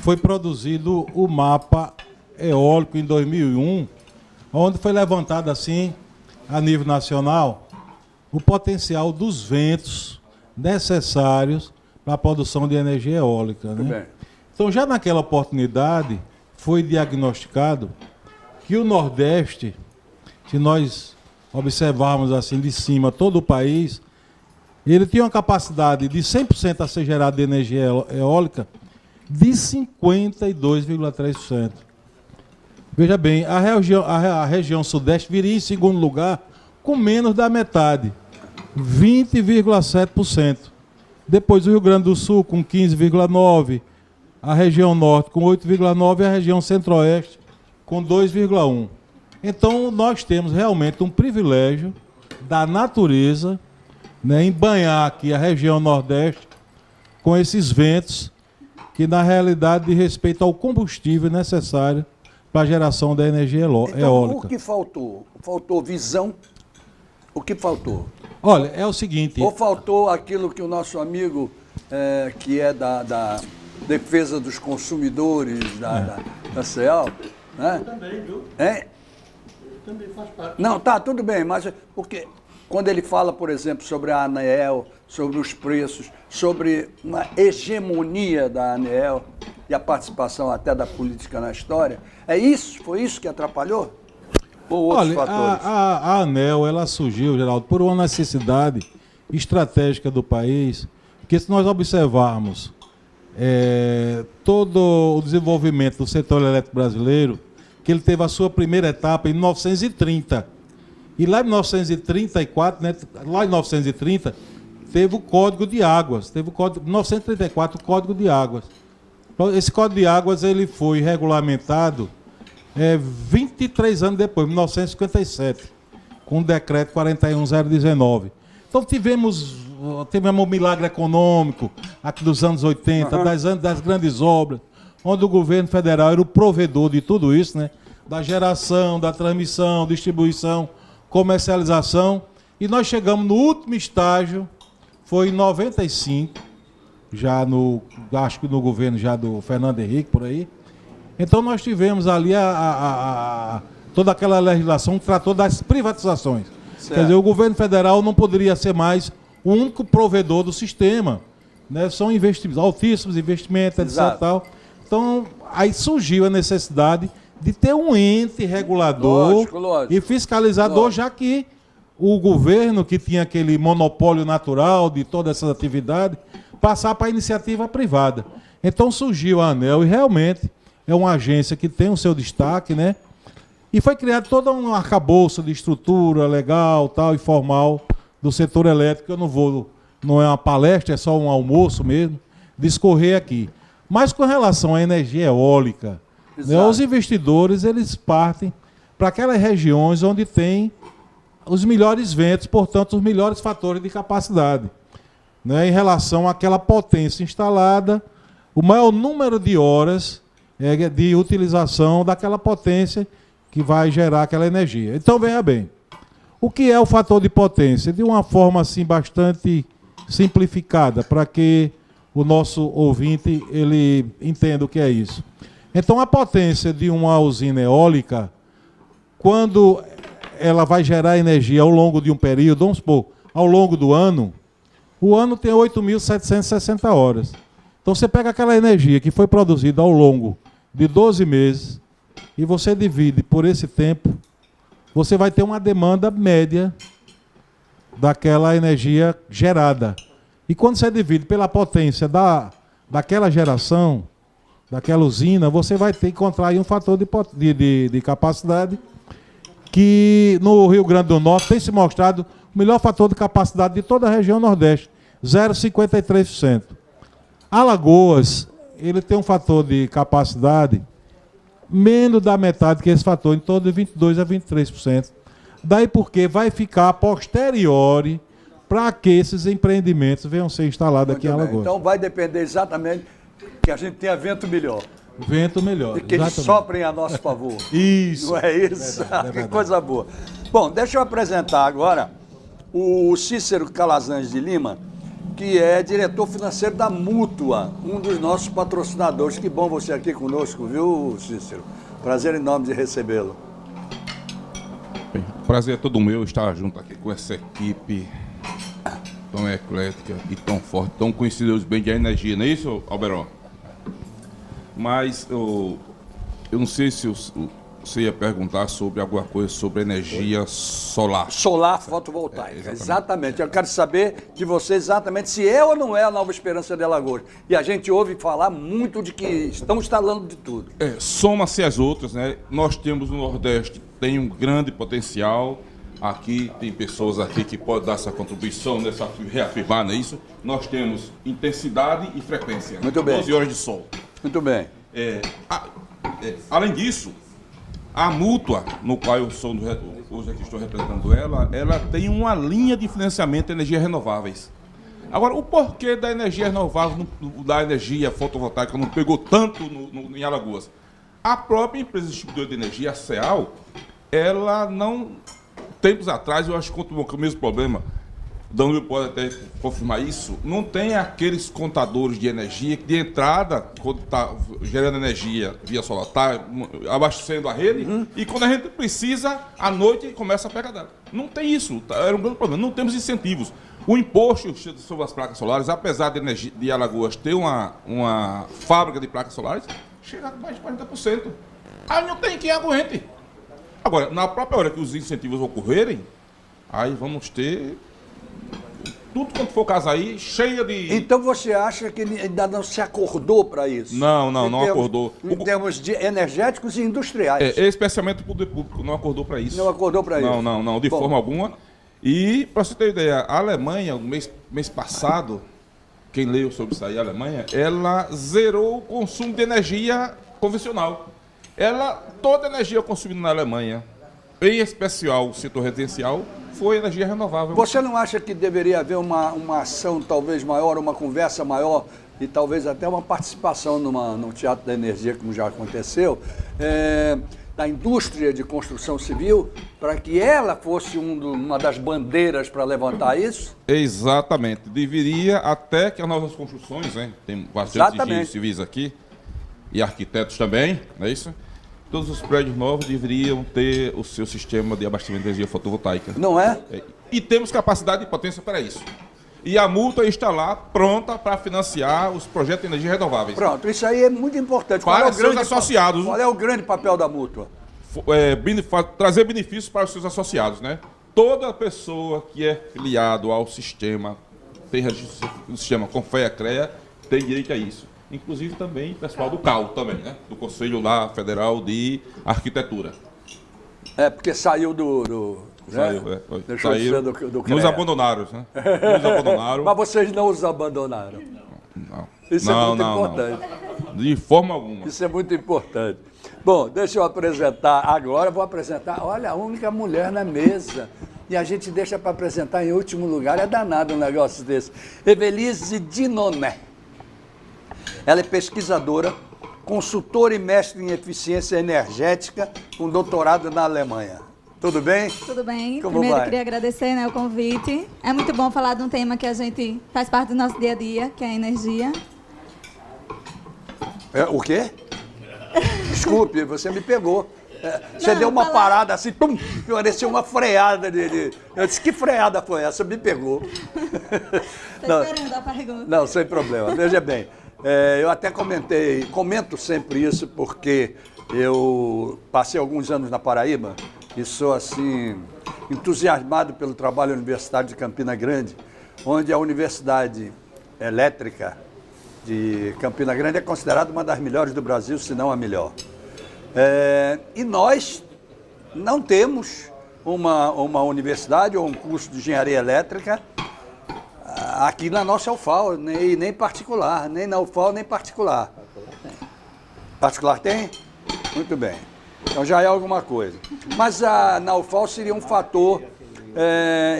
foi produzido o mapa eólico em 2001, onde foi levantado assim, a nível nacional, o potencial dos ventos necessários para a produção de energia eólica, né? Então, já naquela oportunidade, foi diagnosticado que o Nordeste, se nós observarmos assim de cima todo o país, ele tinha uma capacidade de 100% a ser gerado de energia eólica de 52,3%. Veja bem, a região Sudeste viria em segundo lugar com menos da metade, 20,7%. Depois o Rio Grande do Sul com 15,9%, a região Norte com 8,9% e a região Centro-Oeste com 2,1%. Então nós temos realmente um privilégio da natureza, né, em banhar aqui a região Nordeste com esses ventos que na realidade diz respeito ao combustível necessário para a geração da energia eólica. O que faltou? Faltou visão? O que faltou? Olha, é o seguinte... Ou faltou aquilo que o nosso amigo, que é da defesa dos consumidores da CEAL, né? Eu também, viu? Eu também faz parte. Não, tá, tudo bem, mas porque quando ele fala, por exemplo, sobre a ANEEL, sobre os preços, sobre uma hegemonia da ANEEL e a participação até da política na história, foi isso que atrapalhou? Ou outros fatores? A ANEEL, ela surgiu, Geraldo, por uma necessidade estratégica do país, porque se nós observarmos todo o desenvolvimento do setor elétrico brasileiro, que ele teve a sua primeira etapa em 1930. E lá em 1934, né, lá em 1930, teve o Código de Águas, teve o Código, 1934, o Código de Águas. Esse Código de Águas ele foi regulamentado 23 anos depois, 1957, com o Decreto 41019. Então tivemos um milagre econômico aqui dos anos 80, das grandes obras, onde o governo federal era o provedor de tudo isso, né? Da geração, da transmissão, distribuição, comercialização. E nós chegamos no último estágio, foi em 95, acho que no governo já do Fernando Henrique, por aí. Então nós tivemos ali toda aquela legislação que tratou das privatizações. Certo. Quer dizer, o governo federal não poderia ser mais o único provedor do sistema, né? São altíssimos investimentos, etc. Tal. Então, aí surgiu a necessidade de ter um ente regulador lógico. E fiscalizador, já que o governo, que tinha aquele monopólio natural de toda essa atividade, passar para a iniciativa privada. Então surgiu a ANEEL e realmente é uma agência que tem o seu destaque, né? E foi criado todo um arcabouço de estrutura legal, tal, e formal do setor elétrico. Não é uma palestra, é só um almoço mesmo, discorrer aqui. Mas com relação à energia eólica, né, os investidores eles partem para aquelas regiões onde tem os melhores ventos, portanto, os melhores fatores de capacidade, né, em relação àquela potência instalada, o maior número de horas de utilização daquela potência que vai gerar aquela energia. Então, veja bem, o que é o fator de potência? De uma forma assim bastante simplificada, para que o nosso ouvinte ele entenda o que é isso. Então, a potência de uma usina eólica, quando ela vai gerar energia ao longo de um período, vamos supor, ao longo do ano, o ano tem 8.760 horas. Então, você pega aquela energia que foi produzida ao longo de 12 meses e você divide por esse tempo, você vai ter uma demanda média daquela energia gerada. E quando você divide pela potência daquela geração, daquela usina, você vai ter que encontrar aí um fator de capacidade que no Rio Grande do Norte tem se mostrado o melhor fator de capacidade de toda a região Nordeste, 0,53%. Alagoas, ele tem um fator de capacidade menos da metade que esse fator, em torno de 22% a 23%. Daí porque vai ficar a posteriori para que esses empreendimentos venham ser instalados aqui em Alagoas. Então vai depender exatamente que a gente tenha vento melhor. Vento melhor. E que eles soprem a nosso favor. Isso. Não é isso? Verdade, Que coisa boa. Bom, deixa eu apresentar agora o Cícero Calazans de Lima, que é diretor financeiro da Mútua, um dos nossos patrocinadores. Que bom você aqui conosco, viu, Cícero? Prazer enorme de recebê-lo. Bem, o prazer é todo meu estar junto aqui com essa equipe tão eclética e tão forte, tão conhecedores bem de energia, não é isso, Alberon? Mas eu não sei se você ia perguntar sobre alguma coisa sobre energia solar. Solar fotovoltaica, exatamente. Eu quero saber de você exatamente se é ou não é a Nova Esperança de Alagoas. E a gente ouve falar muito de que estão instalando de tudo. Soma-se as outras, né? Nós temos no Nordeste, tem um grande potencial. Aqui tem pessoas aqui que podem dar essa contribuição, nessa reafirmar, não é isso? Nós temos intensidade e frequência. Muito bem. 12 horas de sol. Muito bem. Além disso, a Mútua, no qual eu sou hoje aqui estou representando ela tem uma linha de financiamento de energias renováveis. Agora, o porquê da energia renovável, da energia fotovoltaica não pegou tanto em Alagoas? A própria empresa distribuidora de energia, a CEAL, ela não... Tempos atrás, eu acho que contou com o mesmo problema, Danilo pode até confirmar isso, não tem aqueles contadores de energia que de entrada, quando está gerando energia via solar, está abastecendo a rede, e quando a gente precisa, à noite começa a pegar dela. Não tem isso, era um grande problema, não temos incentivos. O imposto sobre as placas solares, apesar de Alagoas ter uma fábrica de placas solares, chega a mais de 40%. Aí não tem quem aguente. Agora, na própria hora que os incentivos ocorrerem, aí vamos ter tudo quanto for casa aí, cheia de... Então você acha que ainda não se acordou para isso? Não acordou. Em termos de energéticos e industriais. Especialmente o poder público não acordou para isso. Não acordou para isso? Não, de forma alguma. E, para você ter ideia, a Alemanha, no mês passado, quem leu sobre isso aí, a Alemanha, ela zerou o consumo de energia convencional. Toda a energia consumida na Alemanha, em especial o setor residencial, foi energia renovável. Você não acha que deveria haver uma ação talvez maior, uma conversa maior e talvez até uma participação no Teatro da Energia, como já aconteceu, da indústria de construção civil, para que ela fosse uma das bandeiras para levantar isso? Exatamente. Deveria até que as novas construções, né? Tem bastante engenheiros civis aqui, e arquitetos também, não é isso? Todos os prédios novos deveriam ter o seu sistema de abastecimento de energia fotovoltaica. Não é? E temos capacidade e potência para isso. E a Mútua está lá, pronta para financiar os projetos de energia renováveis. Pronto, isso aí é muito importante. Para os seus associados. Qual é o grande papel da Mútua? Trazer benefícios para os seus associados, né? Toda pessoa que é filiado ao sistema, tem registro no sistema Confea-CREA, tem direito a isso. Inclusive também pessoal do CAL também, né? Do Conselho lá Federal de Arquitetura. Porque saiu Saiu, né? Deixou de ser do CREA. Nos abandonaram, né? Nos abandonaram. Mas vocês não os abandonaram. Não. Isso é muito importante. De forma alguma. Isso é muito importante. Bom, deixa eu apresentar agora. Vou apresentar, olha, a única mulher na mesa. E a gente deixa para apresentar em último lugar. É danado um negócio desse. Evelise Dinoné. Ela é pesquisadora, consultora e mestre em eficiência energética, com doutorado na Alemanha. Tudo bem? Tudo bem. Como Primeiro, vai? queria agradecer, o convite. É muito bom falar de um tema que a gente faz parte do nosso dia a dia, que é a energia. O quê? Desculpe, você me pegou. Você deu uma parada assim, pum, parecia uma freada. Eu disse, que freada foi essa? Me pegou. Estou esperando a pergunta. Não, sem problema. Veja bem, eu até comento sempre isso porque eu passei alguns anos na Paraíba e sou, assim, entusiasmado pelo trabalho universitário de Campina Grande, onde a Universidade Elétrica de Campina Grande é considerada uma das melhores do Brasil, se não a melhor. E nós não temos uma universidade ou um curso de engenharia elétrica Aqui na nossa UFAL, nem particular, nem na UFAL, nem particular. Particular tem? Muito bem. Então já é alguma coisa. Mas na UFAL seria um fator,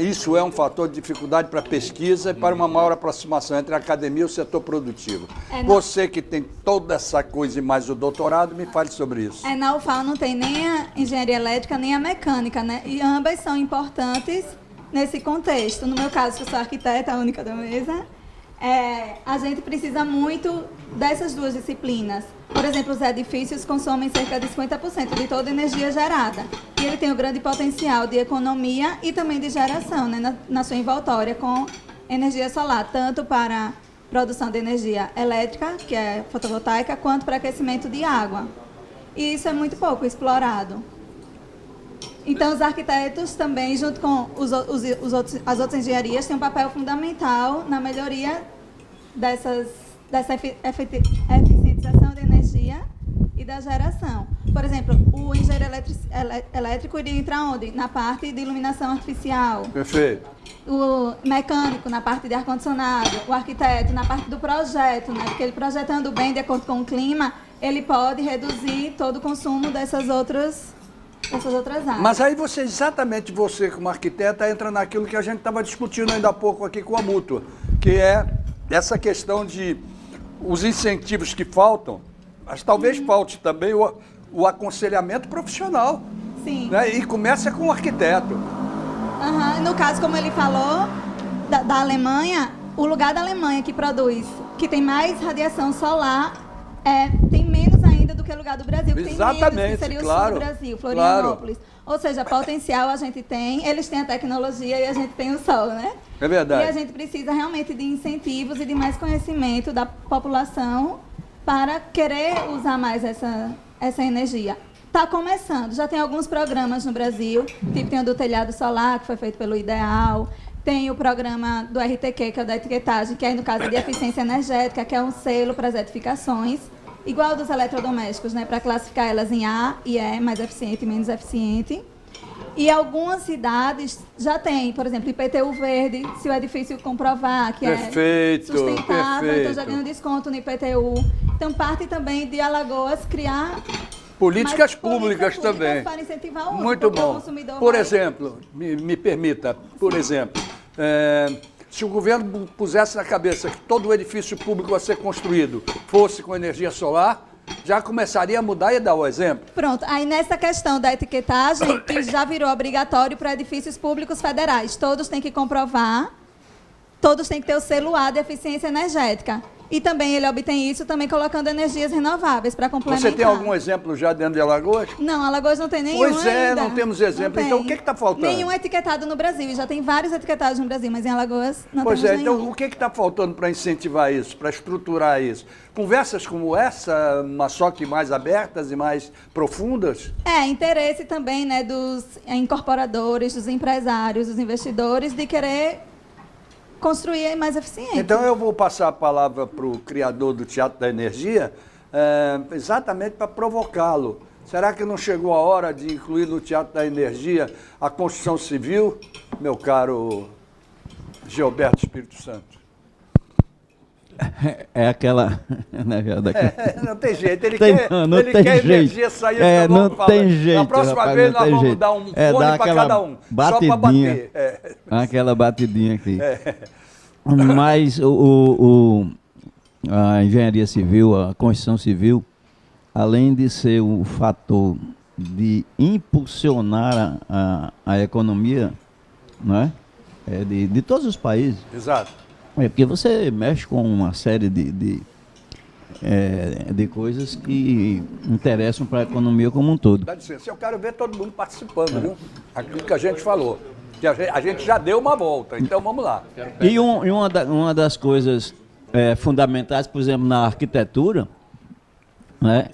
isso é um fator de dificuldade para a pesquisa e para uma maior aproximação entre a academia e o setor produtivo. Você que tem toda essa coisa e mais o doutorado, me fale sobre isso. Na UFAL não tem nem a engenharia elétrica, nem a mecânica, né? E ambas são importantes nesse contexto. No meu caso, que eu sou arquiteta, a única da mesa, a gente precisa muito dessas duas disciplinas. Por exemplo, os edifícios consomem cerca de 50% de toda a energia gerada. E ele tem um grande potencial de economia e também de geração, né, na sua envoltória com energia solar, tanto para produção de energia elétrica, que é fotovoltaica, quanto para aquecimento de água. E isso é muito pouco explorado. Então, os arquitetos também, junto com as outras engenharias, têm um papel fundamental na melhoria dessa eficientização de energia e da geração. Por exemplo, o engenheiro elétrico iria entrar onde? Na parte de iluminação artificial. Perfeito. O mecânico na parte de ar-condicionado, o arquiteto na parte do projeto, né? Porque ele projetando bem de acordo com o clima, ele pode reduzir todo o consumo dessas outras áreas. Mas aí exatamente você como arquiteta entra naquilo que a gente estava discutindo ainda há pouco aqui com a Mútua, que é essa questão de os incentivos que faltam, mas talvez falte também o aconselhamento profissional. Sim. Né? E começa com o arquiteto. No caso, como ele falou, da Alemanha, o lugar da Alemanha que tem mais radiação solar, tem menos ainda do que o lugar do Brasil, que Exatamente, tem menos, que seria o sul do Brasil, Florianópolis. Ou seja, potencial a gente tem, eles têm a tecnologia e a gente tem o sol, né? É verdade. E a gente precisa realmente de incentivos e de mais conhecimento da população para querer usar mais essa energia. Está começando, já tem alguns programas no Brasil, tipo tem o do telhado solar, que foi feito pelo Ideal, tem o programa do RTQ, que é o da etiquetagem, que é no caso de eficiência energética, que é um selo para as edificações, igual dos eletrodomésticos, né, para classificar elas em A e E, mais eficiente e menos eficiente. E algumas cidades já têm, por exemplo, IPTU verde, se o edifício comprovar que é sustentável, então já ganha um desconto no IPTU. Então, parte também de Alagoas criar políticas públicas também. Para incentivar o uso. Muito bom. Por exemplo, me permita, se o governo pusesse na cabeça que todo o edifício público a ser construído fosse com energia solar, já começaria a mudar e dar o exemplo. Pronto, aí nessa questão da etiquetagem, que já virou obrigatório para edifícios públicos federais, todos têm que comprovar, todos têm que ter o selo A de eficiência energética. E também ele obtém isso também colocando energias renováveis para complementar. Você tem algum exemplo já dentro de Alagoas? Não, Alagoas não tem nenhum Pois é, ainda. não temos exemplo. Então o que está faltando? Nenhum etiquetado no Brasil. E já tem vários etiquetados no Brasil, mas em Alagoas não temos nenhum. Então o que está faltando para incentivar isso, para estruturar isso? Conversas como essa, mas só que mais abertas e mais profundas? Interesse também, né, dos incorporadores, dos empresários, dos investidores, de querer construir mais eficiente. Então eu vou passar a palavra para o criador do Teatro da Energia, exatamente para provocá-lo. Será que não chegou a hora de incluir no Teatro da Energia a construção civil, meu caro Gilberto Espírito Santo? É aquela... não tem jeito, ele quer jeito. Energia sair não tem jeito. Na próxima vez nós vamos dar um fone para cada um, só para bater. Aquela batidinha aqui. Mas a engenharia civil, a construção civil, além de ser o fator de impulsionar a economia, não é? De todos os países. Exato. Porque você mexe com uma série de coisas que interessam para a economia como um todo. Dá licença, eu quero ver todo mundo participando, viu? Aquilo que a gente falou. Que a gente já deu uma volta, então vamos lá. E uma das coisas fundamentais, por exemplo, na arquitetura, né,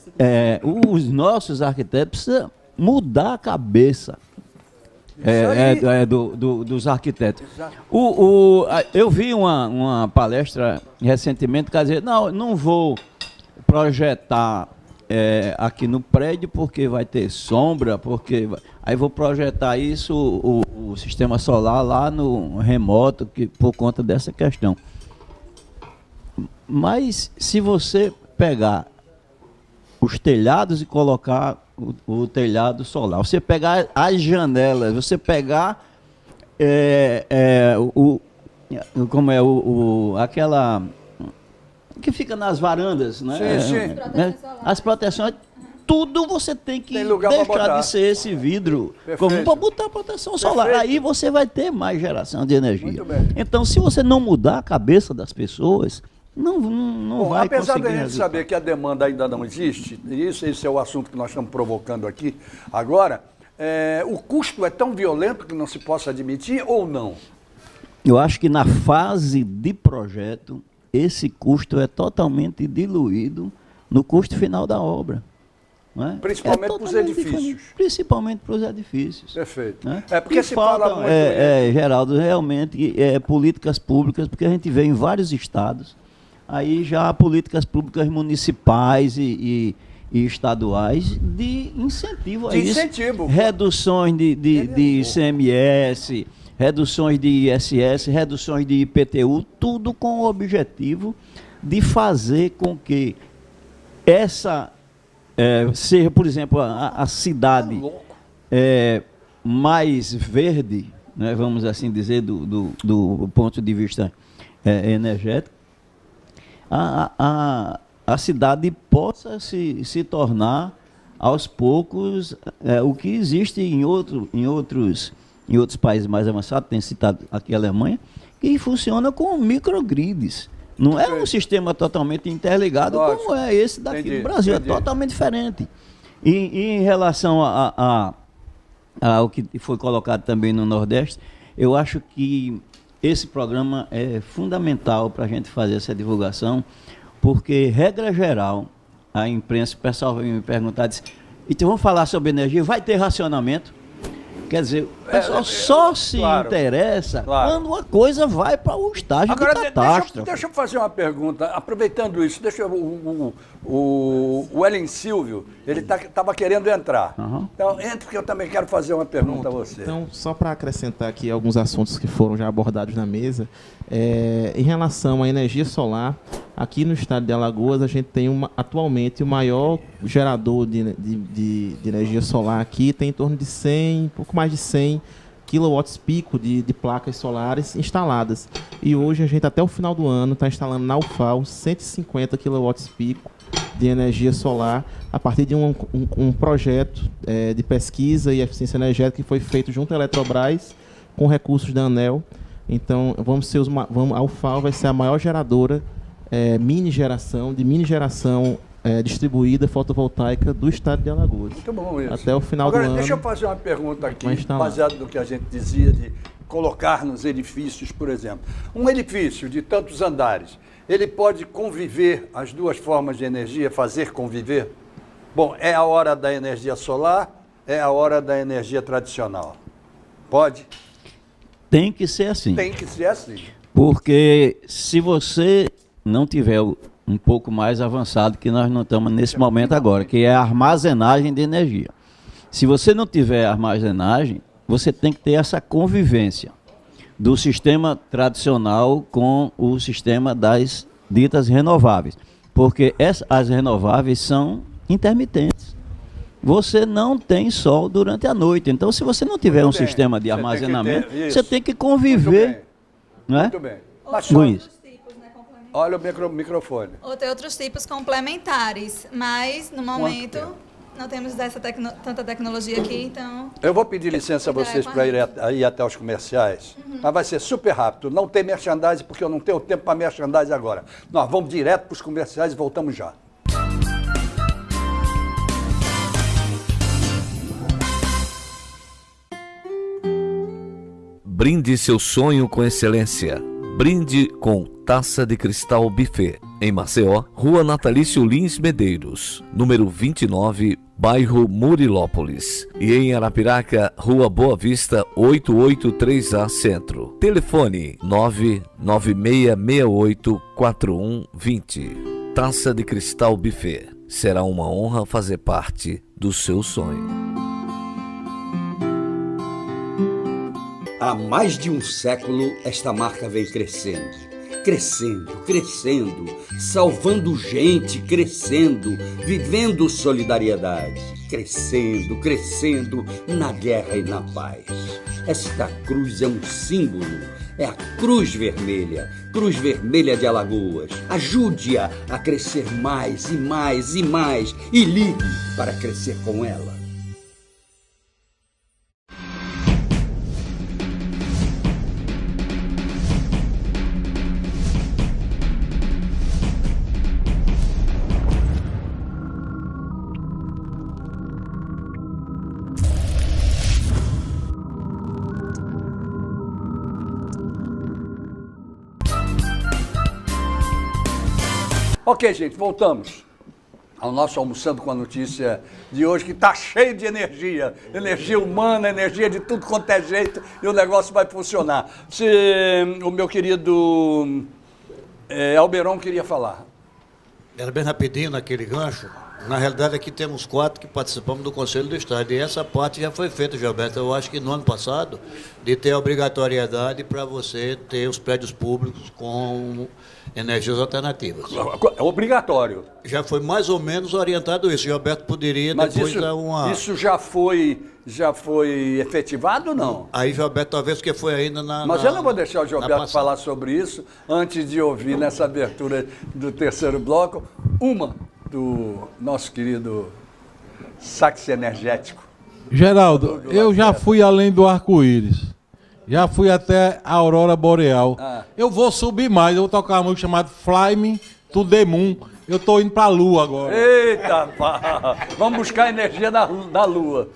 os nossos arquitetos precisam mudar a cabeça. Dos arquitetos. Eu vi uma palestra recentemente que dizia, não vou projetar aqui no prédio porque vai ter sombra, aí vou projetar isso, o o sistema solar lá no remoto, por conta dessa questão. Mas se você pegar os telhados e colocar o telhado solar, você pegar as janelas, você pegar aquela que fica nas varandas, né? Sim. As proteções, tudo você tem que deixar de ser esse vidro como para botar proteção solar. Aí você vai ter mais geração de energia. Muito bem. Então, se você não mudar a cabeça das pessoas, não vai apesar conseguir da gente resultado. saber que a demanda ainda não existe, e esse é o assunto que nós estamos provocando aqui agora, o custo é tão violento que não se possa admitir ou não? Eu acho que na fase de projeto, esse custo é totalmente diluído no custo final da obra. Não é? Principalmente para os edifícios. Principalmente para os edifícios. Perfeito. Né? Porque se fala muito... Geraldo, realmente, políticas públicas, porque a gente vê em vários estados, aí já políticas públicas municipais e estaduais de incentivo a isso. Reduções de ICMS, reduções de ISS, reduções de IPTU, tudo com o objetivo de fazer com que seja, por exemplo, a cidade mais verde, né, vamos assim dizer, do ponto de vista energético, a cidade possa se tornar, aos poucos, o que existe em outros países mais avançados, tem citado aqui a Alemanha, que funciona com microgrids. Não é um sistema totalmente interligado como é esse daqui do Brasil, é totalmente diferente. E em relação ao que foi colocado também no Nordeste, eu acho que esse programa é fundamental para a gente fazer essa divulgação, porque, regra geral, a imprensa, o pessoal vai me perguntar, diz, então vamos falar sobre energia, vai ter racionamento? Quer dizer, o pessoal só se interessa quando a coisa vai para o estágio de catástrofe. Deixa eu fazer uma pergunta, aproveitando isso, o Ellen Silvio, ele estava querendo entrar. Então, entre, porque eu também quero fazer uma pergunta a você. Então, só para acrescentar aqui alguns assuntos que foram já abordados na mesa, em relação à energia solar, aqui no estado de Alagoas, a gente tem atualmente o maior gerador de energia solar aqui, tem em torno de 100, pouco mais de 100 quilowatts pico de placas solares instaladas. E hoje a gente, até o final do ano, está instalando na UFAL 150 quilowatts pico de energia solar, a partir de um projeto de pesquisa e eficiência energética que foi feito junto à Eletrobras, com recursos da ANEEL. Então, a UFAL vai ser a maior geradora mini geração distribuída fotovoltaica do estado de Alagoas. Muito bom isso. Até o final do ano. Agora, deixa eu fazer uma pergunta aqui, baseado no que a gente dizia de colocar nos edifícios, por exemplo. Um edifício de tantos andares, ele pode conviver as duas formas de energia, fazer conviver? Bom, é a hora da energia solar, é a hora da energia tradicional. Pode? Tem que ser assim. Tem que ser assim. Porque se você não tiver um pouco mais avançado, que nós não estamos nesse momento agora, que é a armazenagem de energia. Se você não tiver armazenagem, você tem que ter essa convivência do sistema tradicional com o sistema das ditas renováveis. Porque as renováveis são intermitentes. Você não tem sol durante a noite. Então, se você não tiver sistema de armazenamento, você tem que conviver. Não é? Muito bem. Luiz. Olha o microfone. Ou tem outros tipos complementares, mas no momento não temos tanta tecnologia aqui, então... Eu vou pedir licença a vocês para ir até os comerciais, mas vai ser super rápido. Não tem merchandising, porque eu não tenho tempo para merchandising agora. Nós vamos direto para os comerciais e voltamos já. Brinde seu sonho com excelência. Brinde com Taça de Cristal Buffet. Em Maceió, Rua Natalício Lins Medeiros, número 29, bairro Murilópolis. E em Arapiraca, Rua Boa Vista, 883A Centro. Telefone 996684120. Taça de Cristal Buffet. Será uma honra fazer parte do seu sonho. Há mais de um século, esta marca vem crescendo. Crescendo, crescendo, salvando gente, crescendo, vivendo solidariedade. Crescendo, crescendo, na guerra e na paz. Esta cruz é um símbolo, é a Cruz Vermelha de Alagoas. Ajude-a a crescer mais e mais e mais e ligue para crescer com ela. Ok, gente, voltamos ao nosso Almoçando com a Notícia de hoje, que está cheio de energia. Energia humana, energia de tudo quanto é jeito, e o negócio vai funcionar. O meu querido Alberon queria falar. Era bem rapidinho naquele gancho. Na realidade, aqui temos 4 que participamos do Conselho do Estado. E essa parte já foi feita, Gilberto. Eu acho que no ano passado, de ter a obrigatoriedade para você ter os prédios públicos com energias alternativas. É obrigatório. Já foi mais ou menos orientado isso. Gilberto poderia depois dar uma... Isso já foi efetivado ou não? Aí, Gilberto, talvez que foi ainda na... Mas eu não vou deixar o Gilberto falar sobre isso antes de ouvir nessa abertura do terceiro bloco do nosso querido sax energético. Geraldo, eu já fui além do arco-íris. Já fui até a aurora boreal. Eu vou subir mais, eu vou tocar uma música chamada Fly Me to the Moon. Eu tô indo pra lua agora. Eita, pá. Vamos buscar a energia da lua.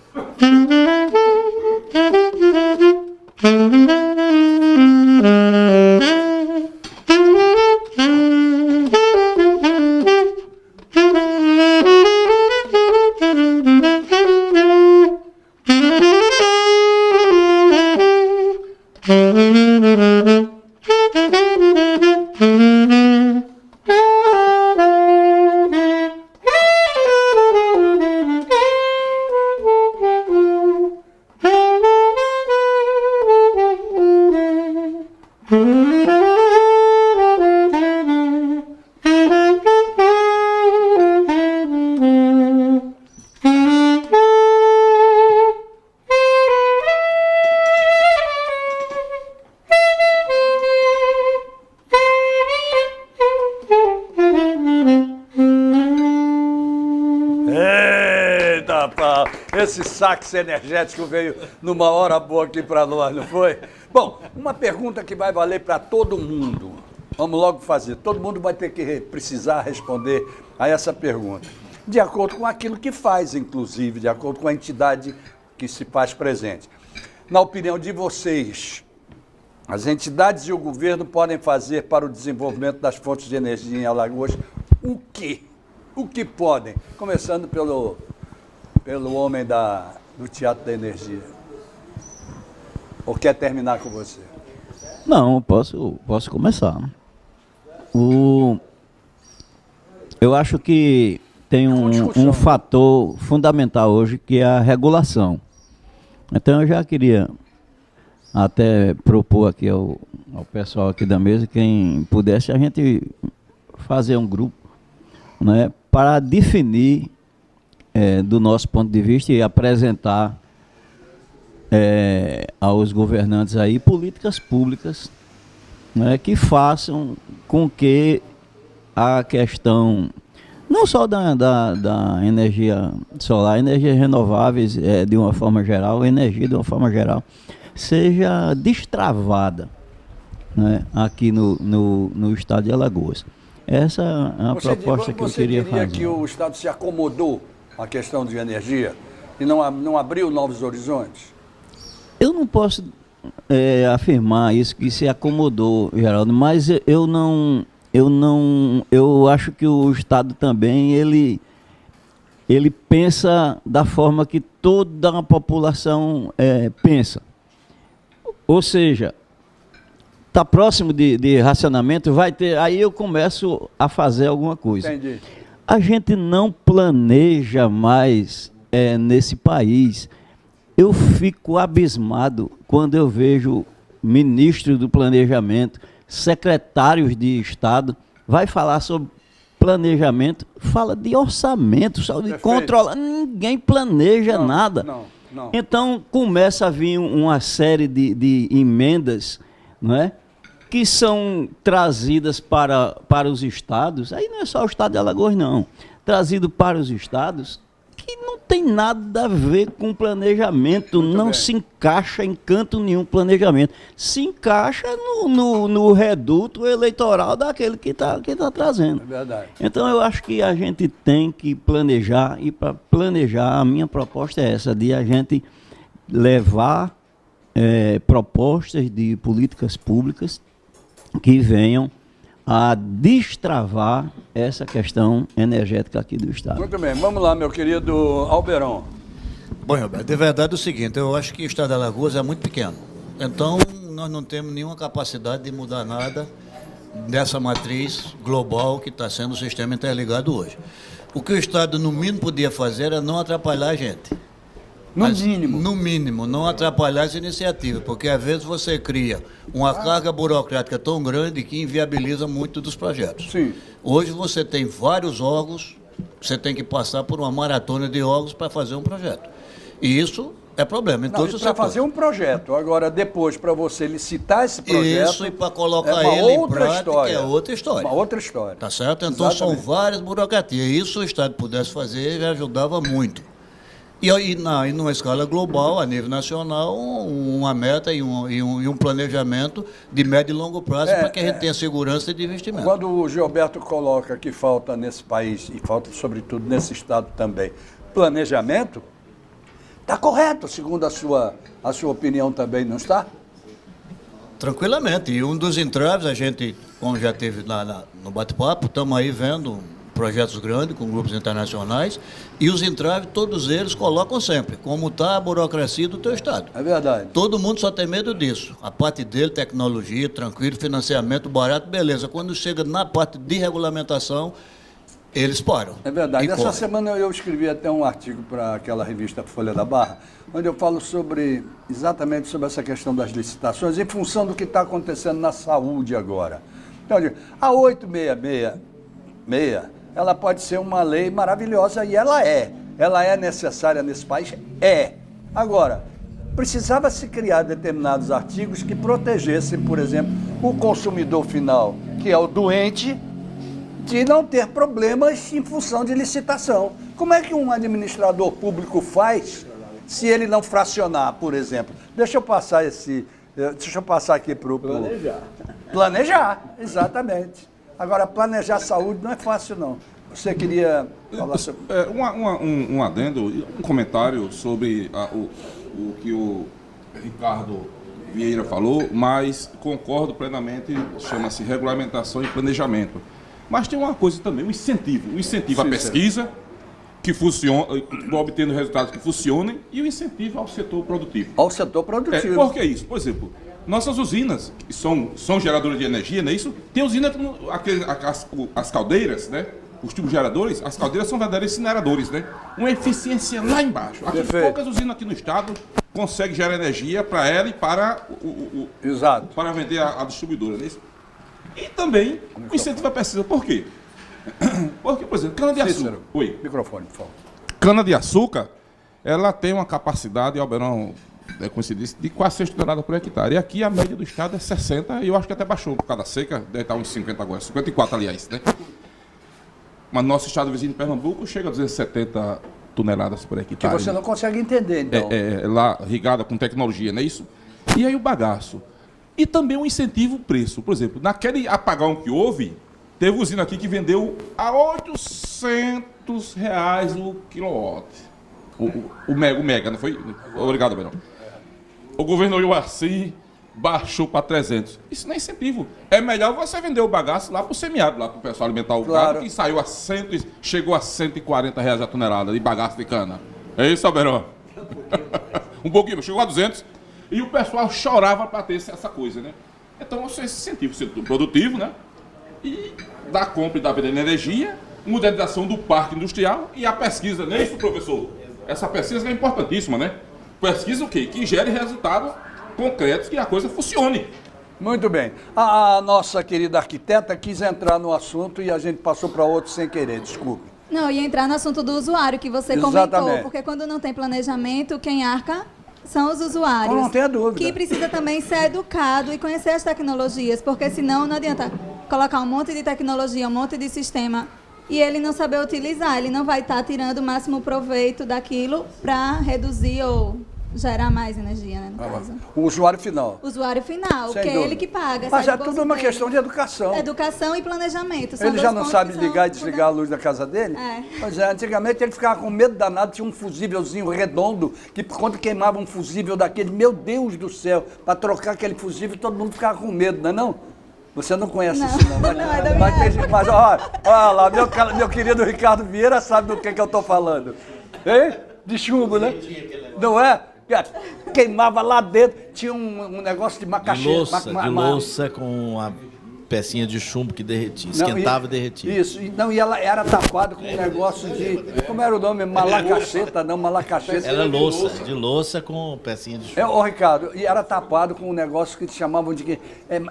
Esse sax energético veio numa hora boa aqui para nós, não foi? Bom, uma pergunta que vai valer para todo mundo. Vamos logo fazer. Todo mundo vai ter que precisar responder a essa pergunta. De acordo com aquilo que faz, inclusive, de acordo com a entidade que se faz presente. Na opinião de vocês, as entidades e o governo podem fazer para o desenvolvimento das fontes de energia em Alagoas o quê? O que podem? Começando pelo homem do Teatro da Energia. Ou quer terminar com você? Não, posso começar. Eu acho que tem um fator fundamental hoje, que é a regulação. Então eu já queria até propor aqui ao pessoal aqui da mesa, quem pudesse a gente fazer um grupo, né, para definir do nosso ponto de vista e apresentar aos governantes aí políticas públicas, né, que façam com que a questão não só da energia solar, energias renováveis de uma forma geral, energia de uma forma geral, seja destravada, né, aqui no estado de Alagoas. Essa é a proposta que eu queria fazer. Você diria que o estado se acomodou à questão de energia e não abriu novos horizontes? Eu não posso afirmar isso, que se acomodou, Geraldo, mas eu acho que o Estado também, ele pensa da forma que toda a população pensa. Ou seja, está próximo de racionamento, vai ter, aí eu começo a fazer alguma coisa. Entendi. A gente não planeja mais nesse país. eu fico abismado quando eu vejo ministros do planejamento, secretários de Estado, vai falar sobre planejamento, fala de orçamento, só de controlar, ninguém planeja nada. Não. Então começa a vir uma série de emendas, não é? Que são trazidas para os estados, aí não é só o estado de Alagoas não, trazido para os estados, que não tem nada a ver com planejamento, não se encaixa em canto nenhum planejamento, se encaixa no reduto eleitoral daquele que tá trazendo. É verdade. Então eu acho que a gente tem que planejar, e para planejar a minha proposta é essa, de a gente levar propostas de políticas públicas que venham a destravar essa questão energética aqui do Estado. Muito bem, vamos lá, meu querido Alberon. Bom, Roberto, de verdade é o seguinte, eu acho que o Estado de Alagoas é muito pequeno. Então, nós não temos nenhuma capacidade de mudar nada dessa matriz global que está sendo o sistema interligado hoje. O que o Estado, no mínimo, podia fazer era não atrapalhar a gente. No mínimo, não atrapalhar essa iniciativa, porque às vezes você cria uma carga burocrática tão grande que inviabiliza muito dos projetos. Sim. Hoje você tem vários órgãos, você tem que passar por uma maratona de órgãos para fazer um projeto. E isso é problema. Para fazer um projeto, agora depois para você licitar esse projeto... Isso, e para colocar ele em prática é outra história. Uma outra história. Tá certo? Então são várias burocracias. Isso o Estado pudesse fazer já ajudava muito. E numa escala global, a nível nacional, uma meta e um planejamento de médio e longo prazo para que a gente tenha segurança de investimento. Quando o Gilberto coloca que falta nesse país, e falta sobretudo nesse estado também, planejamento, está correto, segundo a sua opinião também, não está? Tranquilamente. E um dos entraves, a gente, como já teve no bate-papo, estamos aí vendo projetos grandes com grupos internacionais, e os entraves, todos eles colocam sempre, como está a burocracia do teu Estado. É verdade. Todo mundo só tem medo disso. A parte dele, tecnologia, tranquilo, financiamento barato, beleza. Quando chega na parte de regulamentação, eles param. É verdade. Essa semana eu escrevi até um artigo para aquela revista Folha da Barra, onde eu falo exatamente sobre essa questão das licitações, em função do que está acontecendo na saúde agora. Então, eu digo, a 866, ela pode ser uma lei maravilhosa, e ela é. Ela é necessária nesse país? É. Agora, precisava se criar determinados artigos que protegessem, por exemplo, o consumidor final, que é o doente, de não ter problemas em função de licitação. Como é que um administrador público faz se ele não fracionar, por exemplo? Deixa eu passar aqui para o... Planejar, exatamente. Agora, planejar a saúde não é fácil, não. Você queria falar sobre... Um adendo, um comentário sobre o que o Ricardo Vieira falou, mas concordo plenamente, chama-se regulamentação e planejamento. Mas tem uma coisa também, o incentivo à pesquisa, que funciona, obtendo resultados que funcionem, e o incentivo ao setor produtivo. Ao setor produtivo. Por que isso? Por exemplo, nossas usinas, que são geradoras de energia, não é isso? Tem usina, as caldeiras, né? Os tubos geradores, as caldeiras são verdadeiros incineradores, né? Uma eficiência lá embaixo. Poucas usinas aqui no estado conseguem gerar energia para ela e para para vender a distribuidora, não é isso? E também o incentivo à pesquisa. Por quê? Porque, por exemplo, cana-de-açúcar. Oi. Microfone, por favor. Cana-de-açúcar, ela tem uma capacidade, Alberon conhecido isso, de quase 6 toneladas por hectare. E aqui a média do estado é 60, e eu acho que até baixou por causa da seca, deve estar uns 50 agora, 54 aliás, né? Mas nosso estado vizinho de Pernambuco chega a 270 toneladas por hectare. Que você não consegue entender, então. Lá irrigada com tecnologia, não é isso? E aí o bagaço. E também um incentivo preço. Por exemplo, naquele apagão que houve, teve usina aqui que vendeu a R$800 o quilowatt. O mega, não foi? Obrigado, Berão. O governo Iuaci baixou para 300. Isso não é incentivo. É melhor você vender o bagaço lá para o semiárido, lá para o pessoal alimentar o gado, que saiu a chegou a R$140 a tonelada de bagaço de cana. É isso, Alberão? Um pouquinho, chegou a 200. E o pessoal chorava para ter essa coisa, né? Então, você incentiva o setor produtivo, né? E da compra e da venda de energia, modernização do parque industrial e a pesquisa, não é isso, professor? Essa pesquisa é importantíssima, né? Pesquisa o quê? Que gere resultados concretos, que a coisa funcione. Muito bem. A nossa querida arquiteta quis entrar no assunto e a gente passou para outro sem querer, desculpe. Não, ia entrar no assunto do usuário que você Exatamente. comentou, porque quando não tem planejamento, quem arca são os usuários. Não tenha dúvida. Que precisa também ser educado e conhecer as tecnologias, porque senão não adianta colocar um monte de tecnologia, um monte de sistema e ele não saber utilizar, ele não vai estar tirando o máximo proveito daquilo para reduzir ou gerar mais energia, né, no caso. O usuário final. O usuário final, Sem que é dúvida. ele que paga. Mas sai é do tudo bolso uma dele. questão de educação. Educação e planejamento. São Ele dois já não pontos sabe que ligar e são desligar a luz da casa dele? É. Pois é, antigamente ele ficava com medo danado, tinha um fusívelzinho redondo, que quando queimava um fusível daquele, meu Deus do céu, para trocar aquele fusível, todo mundo ficava com medo, não é não? Você não conhece isso não, mas, Não, é da minha mas, tem época. gente- mas olha lá, meu querido Ricardo Vieira sabe do que eu estou falando. Hein? De chumbo, né? Não é? Queimava lá dentro, tinha um negócio de De macaxeira. louça com a pecinha de chumbo que derretia, esquentava e derretia. Isso, e ela era tapada com um negócio de. Como era o nome? Malacacheta, não, malacacheta. Era de louça com pecinha de chumbo. Ô, Ricardo, e era tapado com um negócio que chamavam de.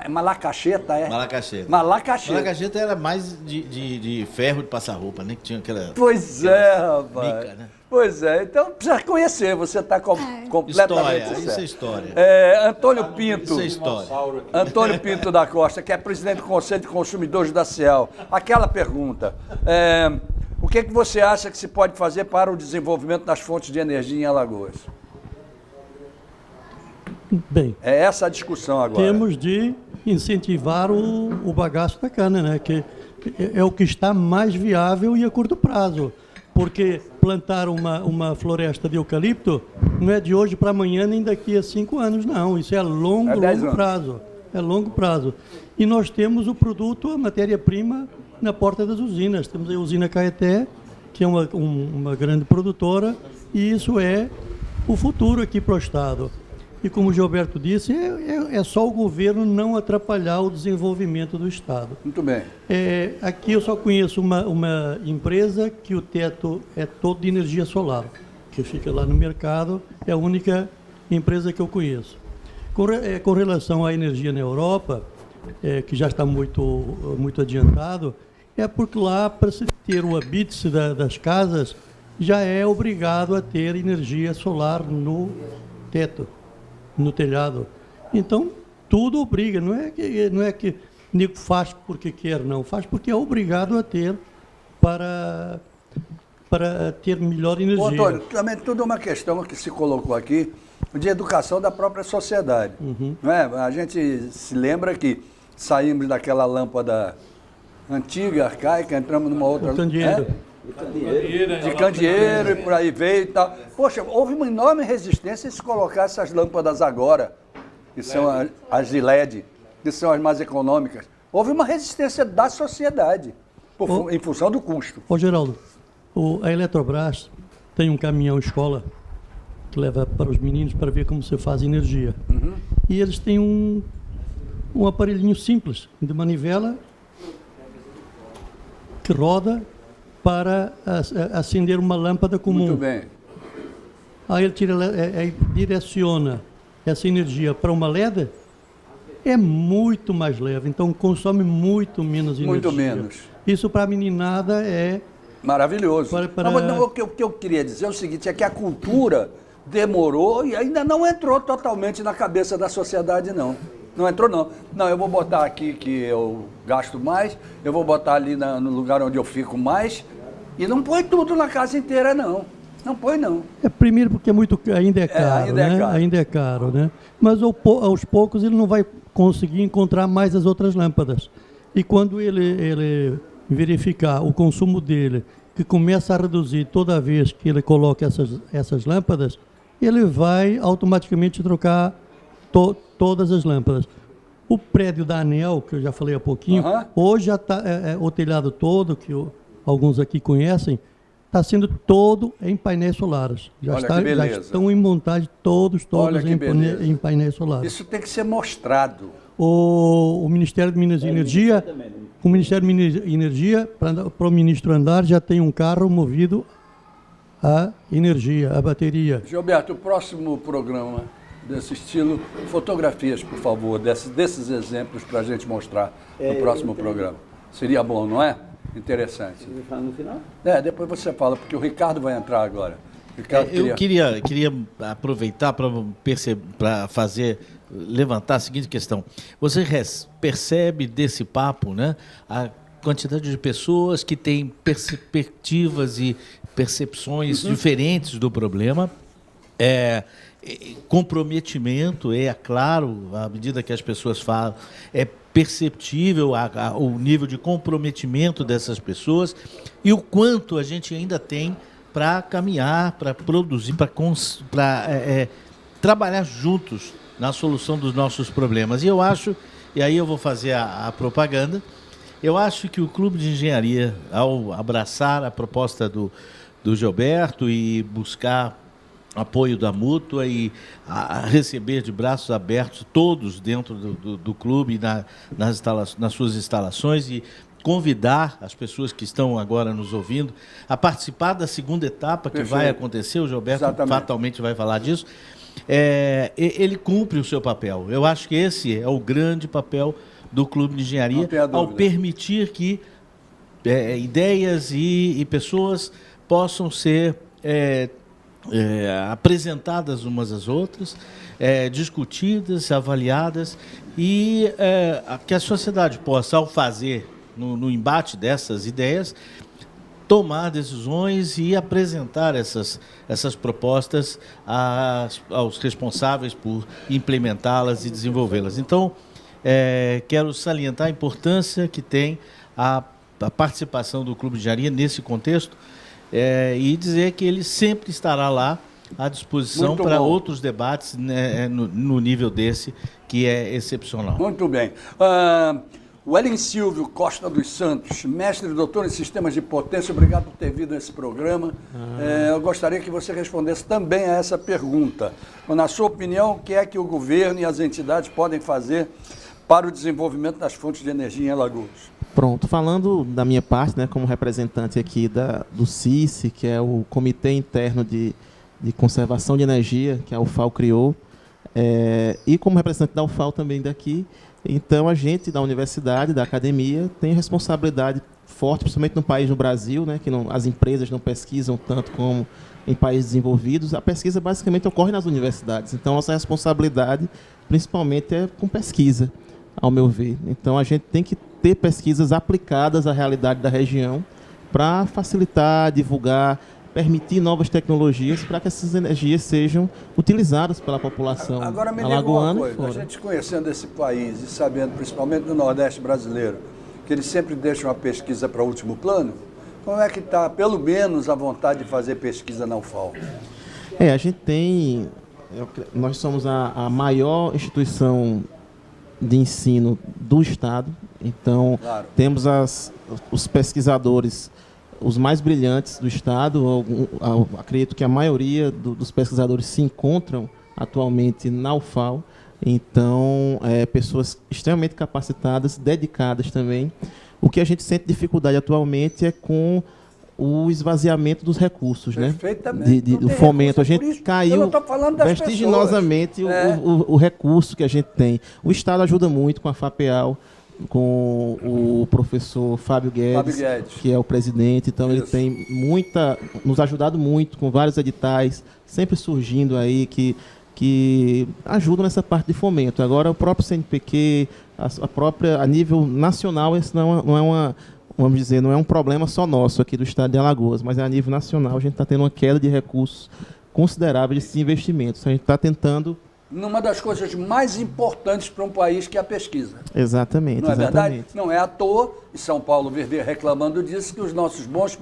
Malacacheta, é? Malacacheta. Malacacheta. Malacacheta era mais de ferro de passar roupa, né? Que tinha aquela. Pois é, rapaz. Mica, né? Pois é, então precisa conhecer, você está completamente História, certo. isso é história. Antônio Pinto. Isso é história. Antônio Pinto da Costa, que é presidente do Conselho de Consumidores da CIEL. Aquela pergunta, o que você acha que se pode fazer para o desenvolvimento das fontes de energia em Alagoas? Bem, É essa a discussão agora. temos de incentivar o bagaço da cana, né? Que é o que está mais viável e a curto prazo. Porque plantar uma floresta de eucalipto não é de hoje para amanhã nem daqui a 5 anos, não. Isso é a longo, É 10 longo anos. prazo. É longo prazo. E nós temos o produto, a matéria-prima, na porta das usinas. Temos a usina Caeté, que é uma grande produtora, e isso é o futuro aqui para o Estado. E como o Gilberto disse, é só o governo não atrapalhar o desenvolvimento do Estado. Muito bem. Aqui eu só conheço uma empresa que o teto é todo de energia solar, que fica lá no mercado, é a única empresa que eu conheço. Com relação à energia na Europa, que já está muito adiantado, é porque lá, para se ter o habite das casas, já é obrigado a ter energia solar no teto, no telhado. Então, tudo obriga, não é que nego faz porque quer, não, faz porque é obrigado a ter para ter melhor energia. Ô, Antônio, também tudo é uma questão que se colocou aqui de educação da própria sociedade. Não é? A gente se lembra que saímos daquela lâmpada antiga, arcaica, entramos numa outra... Candeeiro. De candeeiro e por aí veio e tal. Poxa, houve uma enorme resistência em se colocar essas lâmpadas agora, que são as de LED, que são as mais econômicas. Houve uma resistência da sociedade, em função do custo. Ô, Geraldo, a Eletrobras tem um caminhão escola que leva para os meninos para ver como se faz energia. E eles têm um aparelhinho simples de manivela que roda para acender uma lâmpada comum. Muito bem. Aí ele direciona essa energia para uma LED, é muito mais leve, então consome muito menos energia. Muito menos. Isso para a meninada é... Maravilhoso. Para- Não, o que eu queria dizer é o seguinte, é que a cultura demorou e ainda não entrou totalmente na cabeça da sociedade, não. Não entrou, não. Não, eu vou botar aqui que eu gasto mais, eu vou botar ali no lugar onde eu fico mais, e não põe tudo na casa inteira, não. Não põe, não. Primeiro porque ainda é caro, ainda é né? caro. Ainda é caro, né? Mas aos poucos ele não vai conseguir encontrar mais as outras lâmpadas. E quando ele verificar o consumo dele, que começa a reduzir toda vez que ele coloca essas lâmpadas, ele vai automaticamente trocar todas as lâmpadas. O prédio da ANEEL, que eu já falei há pouquinho, hoje já está o telhado todo, que alguns aqui conhecem, está sendo todo em painéis solares. Já estão em montagem todos em painéis solares. Isso tem que ser mostrado. O Ministério de Minas e Energia, para o ministro andar, já tem um carro movido a energia, a bateria. Gilberto, o próximo programa desse estilo, fotografias, por favor, desses exemplos para a gente mostrar no próximo programa. Seria bom, não é? Interessante. Você vai falar no final? Depois você fala, porque o Ricardo vai entrar agora. Ricardo Eu queria aproveitar para levantar a seguinte questão. Você percebe desse papo, né, a quantidade de pessoas que têm perspectivas e percepções diferentes do problema, comprometimento, claro, à medida que as pessoas falam, é perceptível o nível de comprometimento dessas pessoas e o quanto a gente ainda tem para caminhar, para produzir, para trabalhar juntos na solução dos nossos problemas. E eu acho, e aí eu vou fazer a propaganda, eu acho que o Clube de Engenharia, ao abraçar a proposta do Gilberto e buscar apoio da Mútua e a receber de braços abertos todos dentro do clube, nas suas instalações, e convidar as pessoas que estão agora nos ouvindo a participar da segunda etapa que vai acontecer. O Gilberto fatalmente vai falar disso. Ele cumpre o seu papel. Eu acho que esse é o grande papel do Clube de Engenharia, ao permitir que ideias e pessoas possam ser apresentadas umas às outras, discutidas, avaliadas, e que a sociedade possa, ao fazer no embate dessas ideias, tomar decisões e apresentar essas propostas aos responsáveis por implementá-las e desenvolvê-las. Então, quero salientar a importância que tem a participação do Clube de Engenharia nesse contexto, e dizer que ele sempre estará lá à disposição para outros debates, né, no nível desse, que é excepcional. Muito bem. O Ellen Silvio Costa dos Santos, mestre e doutor em sistemas de potência, obrigado por ter vindo a esse programa. Eu gostaria que você respondesse também a essa pergunta. Na sua opinião, o que é que o governo e as entidades podem fazer para o desenvolvimento das fontes de energia em Alagoas? Pronto, falando da minha parte, né, como representante aqui do CICE, que é o Comitê Interno de Conservação de Energia, que a UFAL criou, e como representante da UFAL também daqui, então a gente da universidade, da academia, tem responsabilidade forte, principalmente no país, no Brasil, né, que as empresas não pesquisam tanto como em países desenvolvidos. A pesquisa basicamente ocorre nas universidades, então nossa responsabilidade principalmente é com pesquisa, ao meu ver. Então a gente tem que ter pesquisas aplicadas à realidade da região para facilitar, divulgar, permitir novas tecnologias para que essas energias sejam utilizadas pela população alagoana. Agora me diga uma coisa, a gente conhecendo esse país e sabendo, principalmente no Nordeste brasileiro, que eles sempre deixam a pesquisa para o último plano, como é que está, pelo menos, a vontade de fazer pesquisa na UFAL? A gente tem... Nós somos a maior instituição de ensino do Estado, então temos os pesquisadores, os mais brilhantes do Estado. Acredito que a maioria dos pesquisadores se encontram atualmente na UFAL, então pessoas extremamente capacitadas, dedicadas também. O que a gente sente dificuldade atualmente é com o esvaziamento dos recursos, né? Do fomento. A gente caiu vertiginosamente o recurso que a gente tem. O Estado ajuda muito com a FAPEAL, com o professor Fábio Guedes, que é o presidente. Então ele tem nos ajudado muito com vários editais, sempre surgindo aí que ajudam nessa parte de fomento. Agora o próprio CNPq, a nível nacional, isso não é uma vamos dizer, não é um problema só nosso aqui do estado de Alagoas, mas a nível nacional a gente está tendo uma queda de recursos considerável desses investimentos. A gente está tentando... Numa das coisas mais importantes para um país, que é a pesquisa. Exatamente. Não é verdade? Não é à toa, e São Paulo vive reclamando disso, que os nossos bons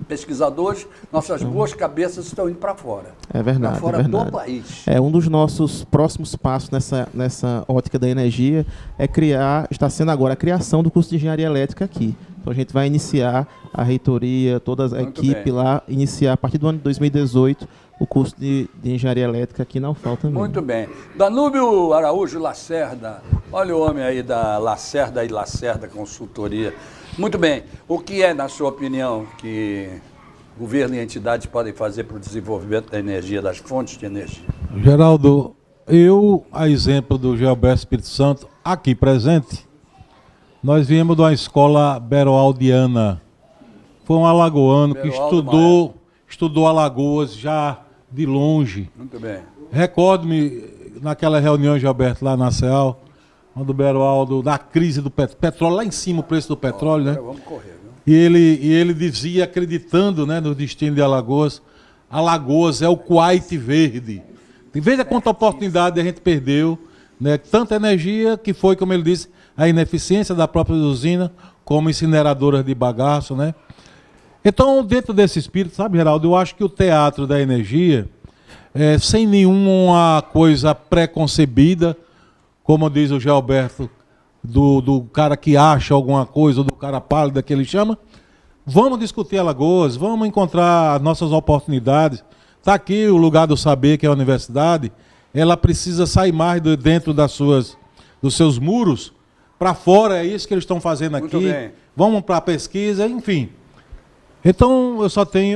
pesquisadores, nossas boas cabeças estão indo para fora. É verdade. Para fora do país. Um dos nossos próximos passos nessa ótica da energia está sendo agora a criação do curso de engenharia elétrica aqui. Então a gente vai iniciar, a reitoria, toda a equipe lá, iniciar a partir do ano de 2018 o curso de engenharia elétrica aqui na UFAL também. Muito bem. Danúbio Araújo Lacerda, olha o homem aí da Lacerda e Lacerda Consultoria. Muito bem. O que é, na sua opinião, que governo e entidades podem fazer para o desenvolvimento da energia, das fontes de energia? Geraldo, eu, a exemplo do Gilberto Espírito Santo, aqui presente, nós viemos de uma escola beroaldiana. Foi um alagoano que estudou Alagoas já de longe. Muito bem. Recordo-me, naquela reunião, Gilberto, lá na CEAL, quando o Beroaldo, da crise do petróleo, lá em cima o preço do petróleo, né? Vamos correr, viu? E ele dizia, acreditando, né, no destino de Alagoas, Alagoas é o Kuwait verde. Veja quanta oportunidade a gente perdeu, né? Tanta energia que foi, como ele disse, a ineficiência da própria usina, como incineradoras de bagaço, né? Então, dentro desse espírito, sabe, Geraldo, eu acho que o teatro da energia, sem nenhuma coisa pré-concebida, como diz o Gilberto, do cara que acha alguma coisa, ou do cara pálido que ele chama, vamos discutir Alagoas, vamos encontrar as nossas oportunidades. Está aqui o lugar do saber, que é a universidade, ela precisa sair mais dentro dos seus muros, para fora, é isso que eles estão fazendo aqui. Muito bem. Vamos para a pesquisa, enfim. Então,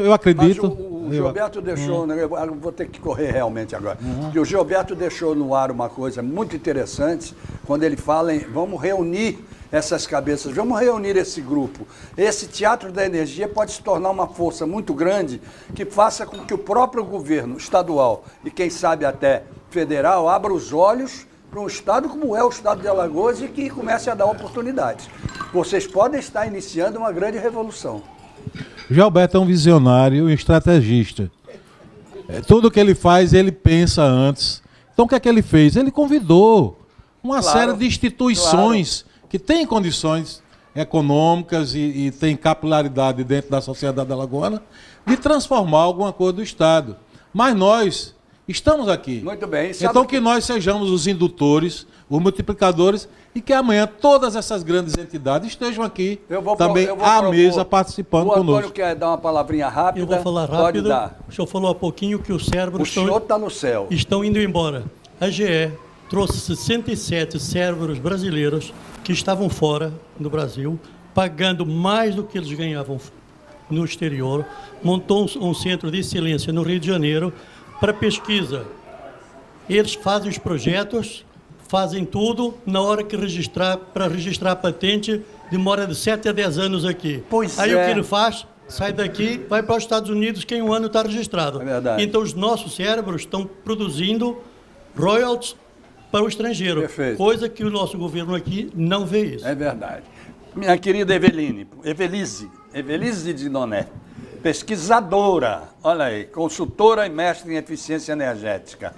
eu acredito... Mas o Gilberto deixou, né, eu vou ter que correr realmente agora, porque o Gilberto deixou no ar uma coisa muito interessante, quando ele fala em vamos reunir essas cabeças, vamos reunir esse grupo. Esse teatro da energia pode se tornar uma força muito grande que faça com que o próprio governo estadual e quem sabe até federal abra os olhos para um estado como é o estado de Alagoas e que comece a dar oportunidades. Vocês podem estar iniciando uma grande revolução. Gilberto é um visionário e estrategista. Tudo que ele faz, ele pensa antes. Então, o que é que ele fez? Ele convidou uma série de instituições que têm condições econômicas e têm capilaridade dentro da sociedade alagoana de transformar alguma coisa do Estado. Mas nós estamos aqui. Muito bem. Então, que nós sejamos os indutores, os multiplicadores, e que amanhã todas essas grandes entidades estejam aqui também à mesa participando conosco. O Antônio quer dar uma palavrinha rápida. Eu vou falar rápido. Pode dar. O senhor falou há pouquinho que os cérebros está no céu. Estão indo embora. A GE trouxe 67 cérebros brasileiros que estavam fora do Brasil, pagando mais do que eles ganhavam no exterior, montou um centro de excelência no Rio de Janeiro para pesquisa. Eles fazem os projetos, fazem tudo, na hora que para registrar a patente, demora de 7 a 10 anos aqui. Aí o que ele faz? Sai daqui, vai para os Estados Unidos, que em um ano está registrado. É verdade. Então os nossos cérebros estão produzindo royalties para o estrangeiro. Perfeito. Coisa que o nosso governo aqui não vê isso. É verdade. Minha querida Evelise de Noné, pesquisadora, olha aí, consultora e mestre em eficiência energética.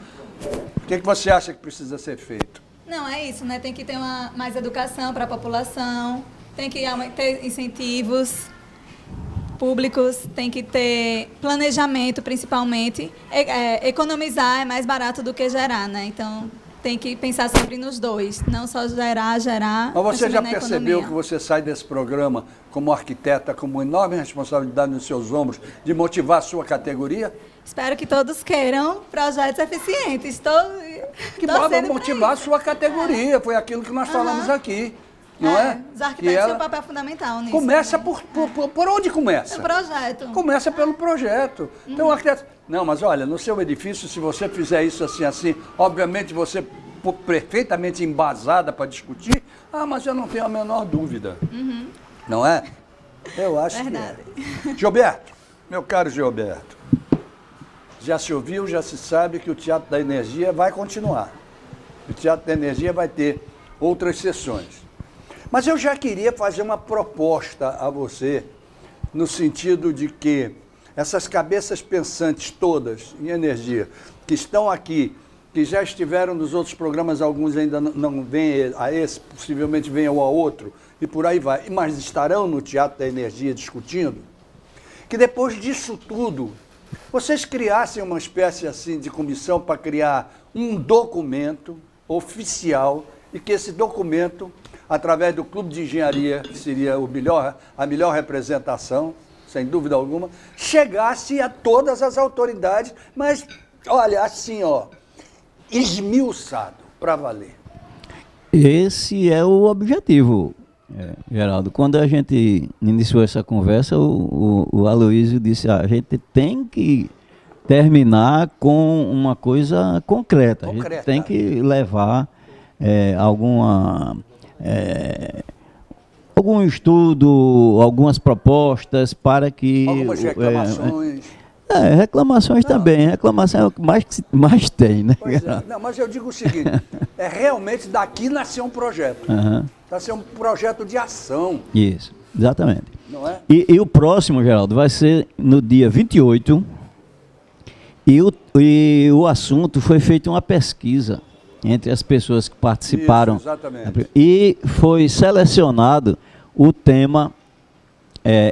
O que você acha que precisa ser feito? Não, é isso, né? Tem que ter mais educação para a população, tem que ter incentivos públicos, tem que ter planejamento, principalmente. Economizar é mais barato do que gerar, né? Então, tem que pensar sempre nos dois, não só gerar. Mas você já percebeu economia. que você sai desse programa como arquiteta, com uma enorme responsabilidade nos seus ombros de motivar a sua categoria? Espero que todos queiram projetos eficientes. Que pode motivar a sua categoria, foi aquilo que nós falamos aqui. Não é? Os arquitetos têm um papel fundamental nisso. Começa por onde começa? O projeto. Começa pelo projeto. Então, o arquiteto... Não, mas olha, no seu edifício, se você fizer isso assim, obviamente você perfeitamente embasada para discutir, mas eu não tenho a menor dúvida. Não é? Eu acho Verdade. que é. Gilberto, meu caro Gilberto, já se ouviu, já se sabe que o Teatro da Energia vai continuar. O Teatro da Energia vai ter outras sessões. Mas eu já queria fazer uma proposta a você, no sentido de que essas cabeças pensantes todas em energia, que estão aqui, que já estiveram nos outros programas, alguns ainda não vêm a esse, possivelmente venham ao outro, e por aí vai, mas estarão no Teatro da Energia discutindo, que depois disso tudo, vocês criassem uma espécie assim de comissão para criar um documento oficial e que esse documento, através do Clube de Engenharia, que seria a melhor representação, sem dúvida alguma, chegasse a todas as autoridades, mas, olha, assim, esmiuçado, para valer. Esse é o objetivo. Geraldo, quando a gente iniciou essa conversa, o Aloysio disse, a gente tem que terminar com uma coisa concreta. A gente tem que levar algum estudo, algumas propostas para que... Algumas reclamações. Reclamações também. Reclamação é o que mais tem, né? Pois é. Não, mas eu digo o seguinte, realmente daqui nasceu um projeto. Vai ser um projeto de ação. Isso, exatamente. Não é? E o próximo, Geraldo, vai ser no dia 28, e o assunto foi feita uma pesquisa entre as pessoas que participaram. Isso, exatamente. E foi selecionado o tema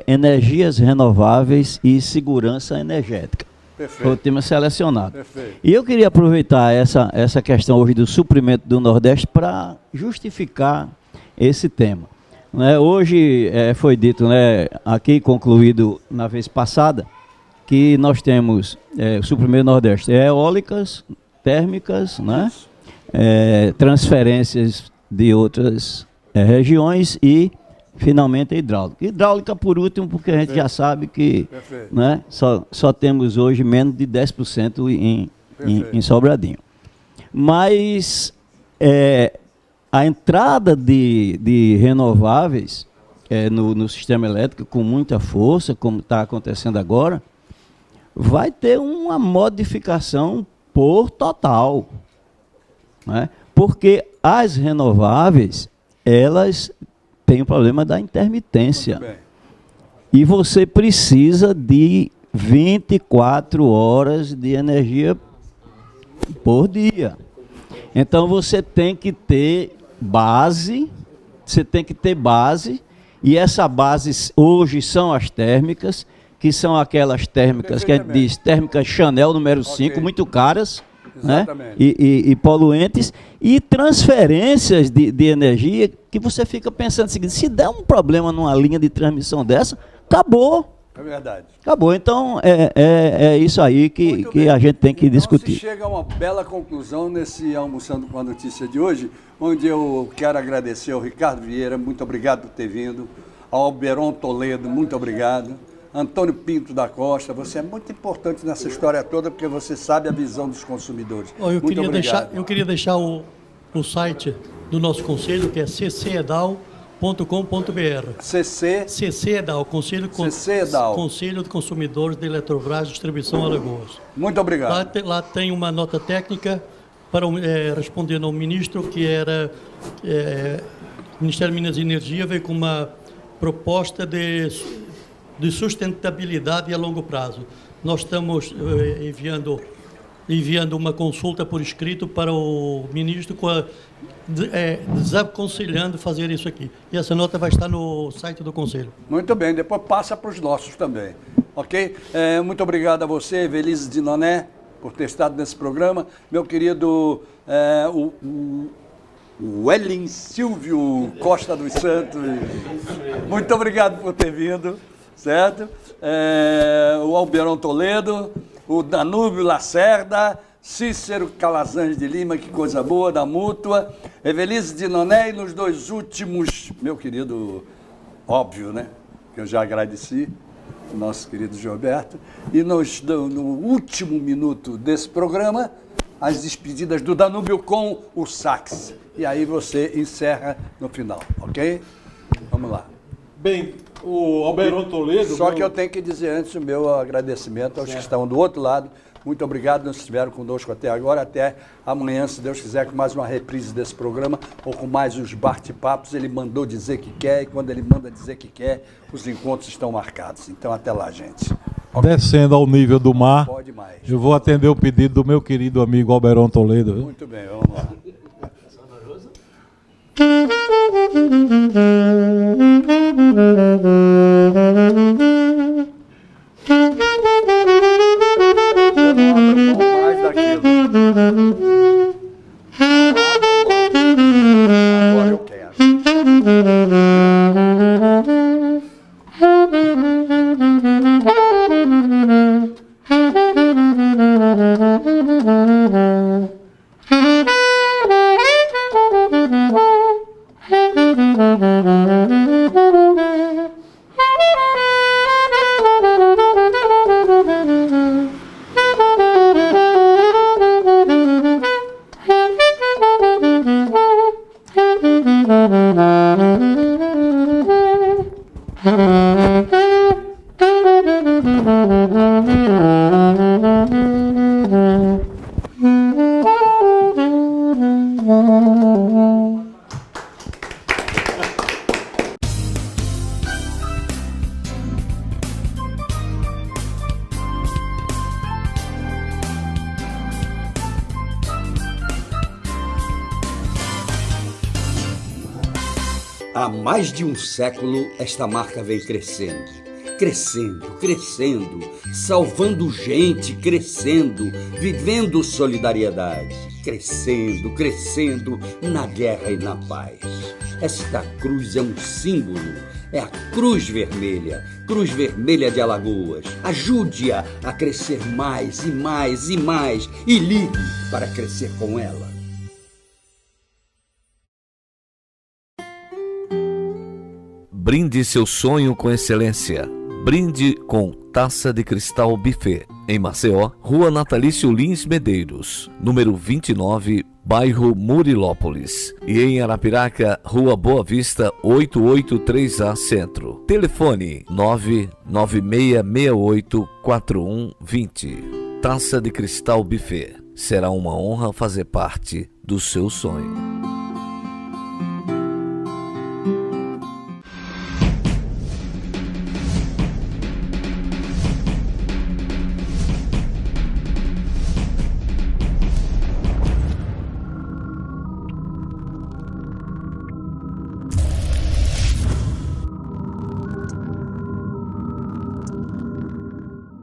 energias renováveis e segurança energética. Perfeito. Foi o tema selecionado. Perfeito. E eu queria aproveitar essa questão hoje do suprimento do Nordeste para justificar esse tema. Né? Hoje foi dito, né, aqui concluído na vez passada, que nós temos o suprimento do Nordeste, eólicas, térmicas, né? Transferências de outras regiões e, finalmente, a hidráulica. Hidráulica, por último, porque a gente já sabe que, né, só temos hoje menos de 10% em Sobradinho. Mas a entrada de renováveis no sistema elétrico com muita força, como está acontecendo agora, vai ter uma modificação por total. Né? Porque as renováveis, elas têm o problema da intermitência. E você precisa de 24 horas de energia por dia. Então você tem que ter base, e essa base hoje são as térmicas, que são aquelas térmicas que a gente diz, térmicas Chanel número 5, muito caras, né? E poluentes, e transferências de energia que você fica pensando o seguinte, se der um problema numa linha de transmissão dessa, acabou. É verdade. Acabou. Então, é isso aí que a gente tem que discutir. Se chega a uma bela conclusão nesse Almoçando com a Notícia de hoje, onde eu quero agradecer ao Ricardo Vieira, muito obrigado por ter vindo, ao Alberon Toledo, muito obrigado, Antônio Pinto da Costa, você é muito importante nessa história toda, porque você sabe a visão dos consumidores. Muito obrigado. Eu queria deixar o site do nosso conselho, que é ccedal.com.br. CCEDAL, Conselho de Consumidores de Eletrobras, Distribuição Alagoas. Muito obrigado. Lá tem uma nota técnica para responder ao ministro, que era o Ministério de Minas e Energia veio com uma proposta de sustentabilidade a longo prazo. Nós estamos enviando uma consulta por escrito para o ministro desaconselhando fazer isso aqui. E essa nota vai estar no site do Conselho. Muito bem, depois passa para os nossos também, ok? Muito obrigado a você, Evelise de Noné, por ter estado nesse programa. Meu querido o Ellen Silvio Costa dos Santos, muito obrigado por ter vindo, certo? O Alberon Toledo, o Danúbio Lacerda, Cícero Calazans de Lima, que coisa boa, da Mútua, Evelise de Noné, e nos dois últimos, meu querido, óbvio, né, que eu já agradeci, o nosso querido Gilberto, e no último minuto desse programa, as despedidas do Danúbio com o sax. E aí você encerra no final, ok? Vamos lá. Bem, o Alberon Toledo... Só que eu tenho que dizer antes o meu agradecimento aos que estão do outro lado. Muito obrigado, nos estiveram conosco até agora. Até amanhã, se Deus quiser, com mais uma reprise desse programa ou com mais os bate-papos. Ele mandou dizer que quer e quando ele manda dizer que quer, os encontros estão marcados. Então, até lá, gente. Descendo ao nível do mar, Pode mais. eu vou atender o pedido do meu querido amigo Alberon Toledo. Viu? Muito bem, vamos lá. Mais daquilo. Agora eu quero. Há mais de um século, esta marca vem crescendo. Crescendo, crescendo, salvando gente, crescendo, vivendo solidariedade. Crescendo, crescendo, na guerra e na paz. Esta cruz é um símbolo, é a Cruz Vermelha de Alagoas. Ajude-a a crescer mais e mais e mais e ligue para crescer com ela. Brinde seu sonho com excelência. Brinde com Taça de Cristal Buffet. Em Maceió, Rua Natalício Lins Medeiros, número 29, bairro Murilópolis. E em Arapiraca, Rua Boa Vista, 883A Centro. Telefone 996684120. Taça de Cristal Buffet. Será uma honra fazer parte do seu sonho.